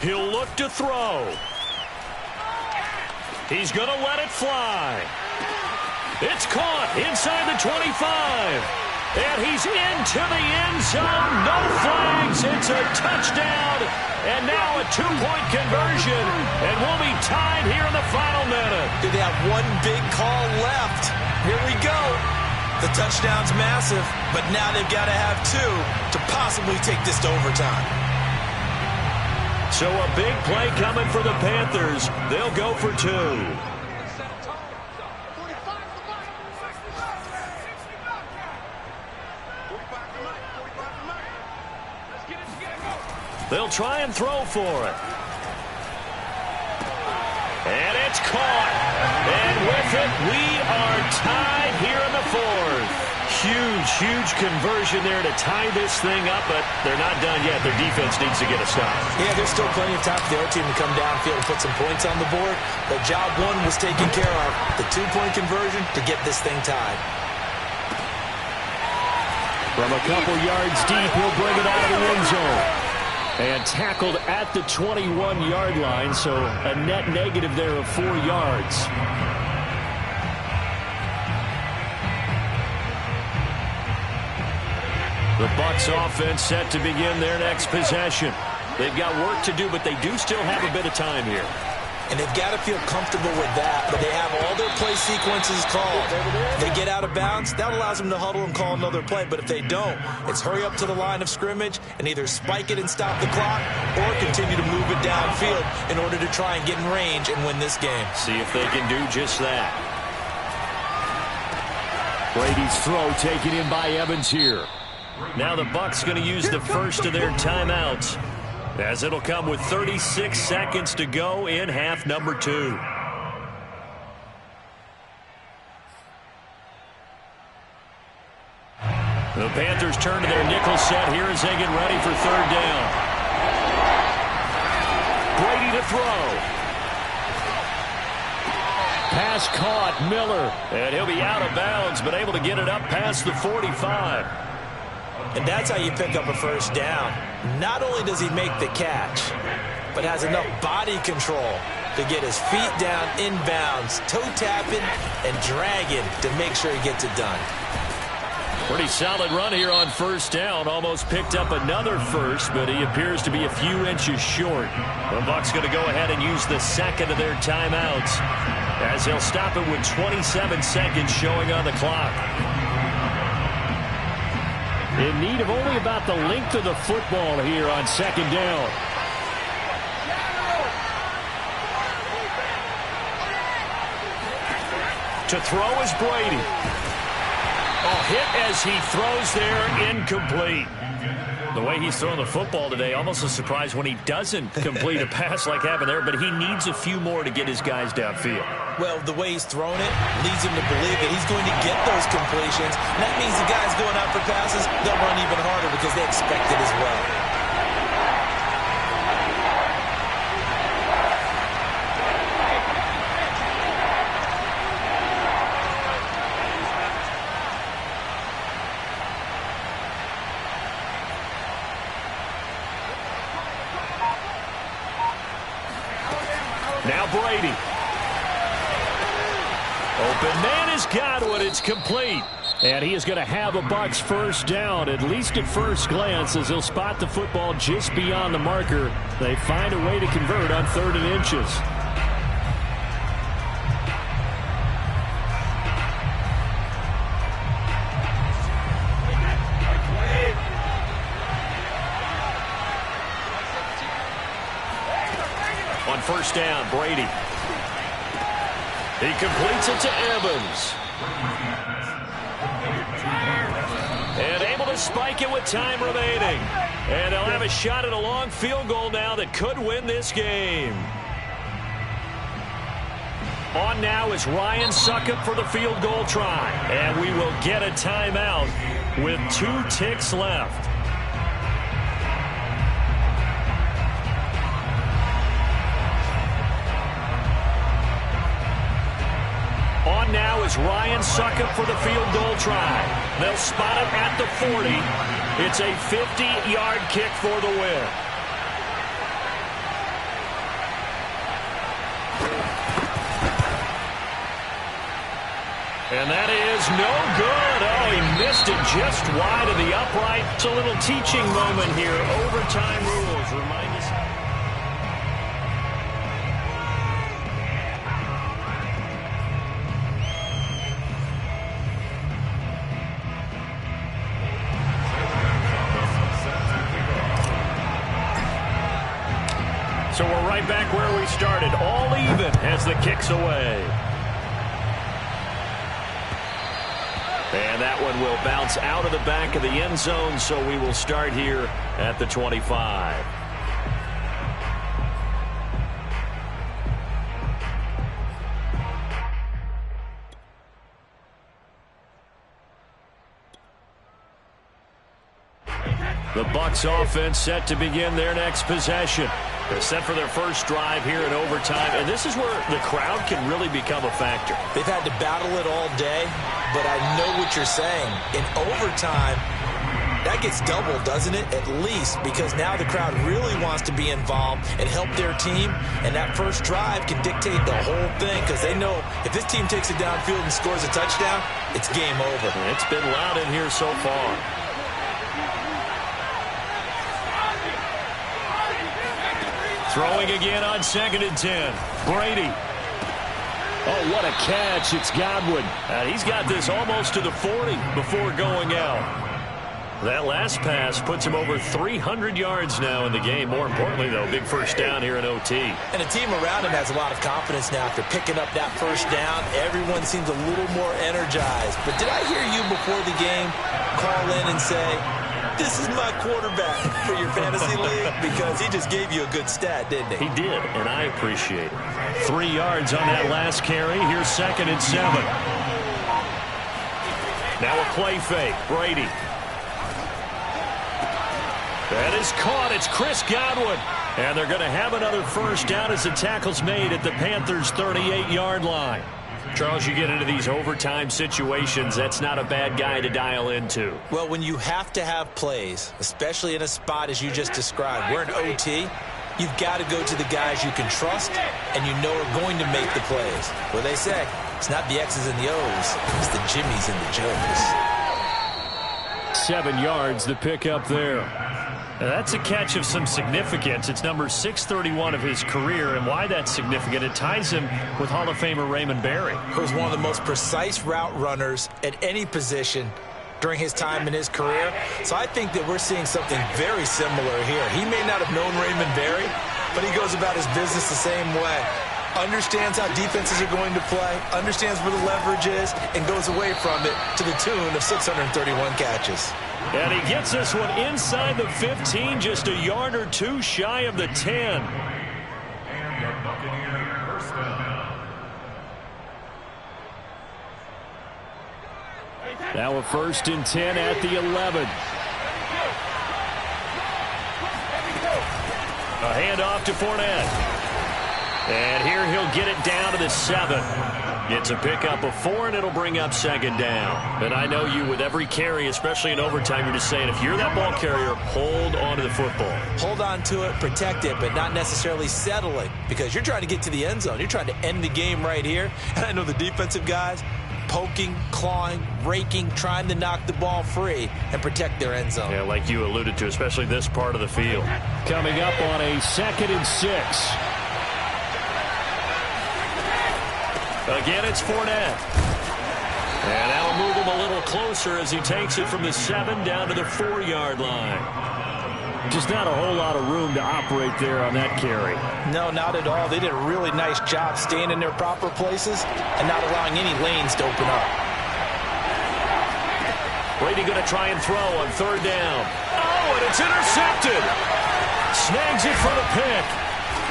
He'll look to throw. He's going to let it fly. It's caught inside the 25. And he's into the end zone. No flags. It's a touchdown. And now a 2-point conversion. And we'll be tied here in the final minute. Do they have one big call left? Here we go. The touchdown's massive, but now they've got to have 2 to possibly take this to overtime. So a big play coming for the Panthers. They'll go for 2. They'll try and throw for it. And it's caught. And with it, we are tied here in the 4th. Huge conversion there to tie this thing up, but they're not done yet. Their defense needs to get a stop. Yeah, there's still plenty of time for the other team to come downfield and put some points on the board, but job 1 was taken care of. The 2-point conversion to get this thing tied. From a couple yards deep, he'll bring it out of the end zone. And tackled at the 21-yard line, so a net negative there of 4 yards. The Bucs offense set to begin their next possession. They've got work to do, but they do still have a bit of time here. And they've got to feel comfortable with that, but they have all their play sequences called. If they get out of bounds, that allows them to huddle and call another play. But if they don't, it's hurry up to the line of scrimmage and either spike it and stop the clock or continue to move it downfield in order to try and get in range and win this game. See if they can do just that. Brady's throw taken in by Evans here. Now the Bucs going to use the first of their timeouts, as it'll come with 36 seconds to go in half number 2. The Panthers turn to their nickel set here as they get ready for 3rd down. Brady to throw. Pass caught, Miller. And he'll be out of bounds, but able to get it up past the 45. And that's how you pick up a first down. Not only does he make the catch, but has enough body control to get his feet down inbounds, toe tapping and dragging to make sure he gets it done. Pretty solid run here on first down. Almost picked up another first, but he appears to be a few inches short. The Bucs going to go ahead and use the second of their timeouts, as he'll stop it with 27 seconds showing on the clock. In need of only about the length of the football here on second down. To throw is Brady. Hit as he throws there, incomplete. The way he's throwing the football today, almost a surprise when he doesn't complete a pass like happened there, but he needs a few more to get his guys downfield. Well, the way he's thrown it leads him to believe that he's going to get those completions. And that means the guys going out for passes, they'll run even harder because they expect it as well. Now Brady. Open man is Godwin. It's complete. And he is going to have a Bucs first down, at least at first glance, as he'll spot the football just beyond the marker. They find a way to convert on 3rd and inches. On first down, Brady. He completes it to Evans. And able to spike it with time remaining. And they'll have a shot at a long field goal now that could win this game. On now is Ryan Succop for the field goal try. And we will get a timeout with 2 ticks left. On now is Ryan Succop for the field goal try. They'll spot it at the 40. It's a 50-yard kick for the win. And that is no good. Oh, he missed it just wide of the upright. It's a little teaching moment here. Overtime rules remind us. So we're right back where we started, all even as the kick's away. And that one will bounce out of the back of the end zone, so we will start here at the 25. The Bucs offense set to begin their next possession. They're set for their first drive here in overtime, and this is where the crowd can really become a factor. They've had to battle it all day, but I know what you're saying. In overtime, that gets doubled, doesn't it? At least, because now the crowd really wants to be involved and help their team, and that first drive can dictate the whole thing because they know if this team takes it downfield and scores a touchdown, it's game over. It's been loud in here so far. Throwing again on 2nd and 10. Brady. Oh, what a catch. It's Godwin. He's got this almost to the 40 before going out. That last pass puts him over 300 yards now in the game. More importantly, though, big first down here in OT. And the team around him has a lot of confidence now after picking up that first down. Everyone seems a little more energized. But did I hear you before the game call in and say, this is my quarterback for your fantasy league? Because he just gave you a good stat, didn't he? He did, and I appreciate it. 3 yards on that last carry. Here's 2nd and 7. Now a play fake. Brady. That is caught. It's Chris Godwin. And they're going to have another first down as the tackle's made at the Panthers' 38-yard line. Charles, you get into these overtime situations, that's not a bad guy to dial into. Well, when you have to have plays, especially in a spot as you just described, we're in OT, you've got to go to the guys you can trust and you know are going to make the plays. Well, they say it's not the X's and the O's, it's the Jimmys and the Joes. 7 yards, the pickup there. Now that's a catch of some significance. It's number 631 of his career, and why that's significant, it ties him with Hall of Famer Raymond Berry, who's one of the most precise route runners at any position during his time in his career. So I think that we're seeing something very similar here. He may not have known Raymond Berry, but he goes about his business the same way. Understands how defenses are going to play, understands where the leverage is, and goes away from it to the tune of 631 catches. And he gets this one inside the 15, just a yard or two shy of the 10. And the Buccaneers first down. Now a 1st and 10 at the 11. A handoff to Fournette. And here he'll get it down to the 7. It's a pickup of 4, and it'll bring up 2nd down. And I know you, with every carry, especially in overtime, you're just saying, if you're that ball carrier, hold on to the football. Hold on to it, protect it, but not necessarily settling, because you're trying to get to the end zone. You're trying to end the game right here. And I know the defensive guys poking, clawing, raking, trying to knock the ball free and protect their end zone. Yeah, like you alluded to, especially this part of the field. Coming up on a 2nd and 6. Again, it's Fournette. And that'll move him a little closer as he takes it from the 7 down to the 4-yard line. Just not a whole lot of room to operate there on that carry. No, not at all. They did a really nice job staying in their proper places and not allowing any lanes to open up. Brady going to try and throw on 3rd down. Oh, and it's intercepted. Snags it for the pick.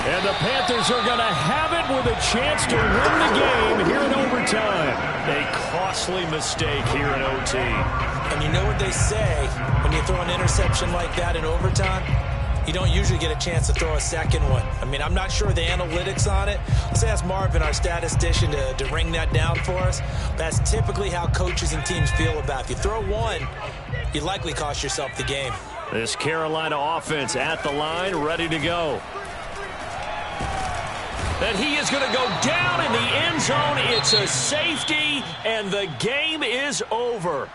And the Panthers are going to have it with a chance to win the game here in overtime. A costly mistake here in OT. And you know what they say, when you throw an interception like that in overtime, you don't usually get a chance to throw a second one. I mean, I'm not sure the analytics on it. Let's ask Marvin, our statistician, to ring that down for us. That's typically how coaches and teams feel about it. If you throw one, you likely cost yourself the game. This Carolina offense at the line, ready to go. And he is going to go down in the end zone. It's a safety, and the game is over.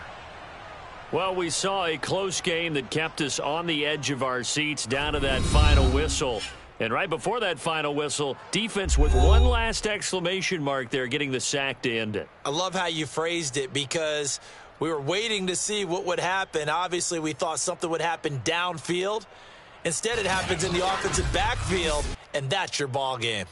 Well, we saw a close game that kept us on the edge of our seats down to that final whistle. And right before that final whistle, defense with one last exclamation mark there, getting the sack to end it. I love how you phrased it, because we were waiting to see what would happen. Obviously, we thought something would happen downfield. Instead, it happens in the offensive backfield, and that's your ball game.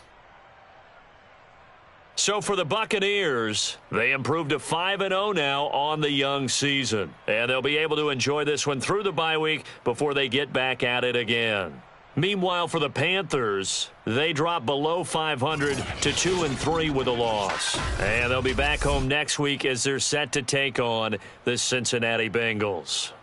So for the Buccaneers, they improved to 5-0 now on the young season. And they'll be able to enjoy this one through the bye week before they get back at it again. Meanwhile, for the Panthers, they drop below 500 to 2-3 with a loss. And they'll be back home next week as they're set to take on the Cincinnati Bengals.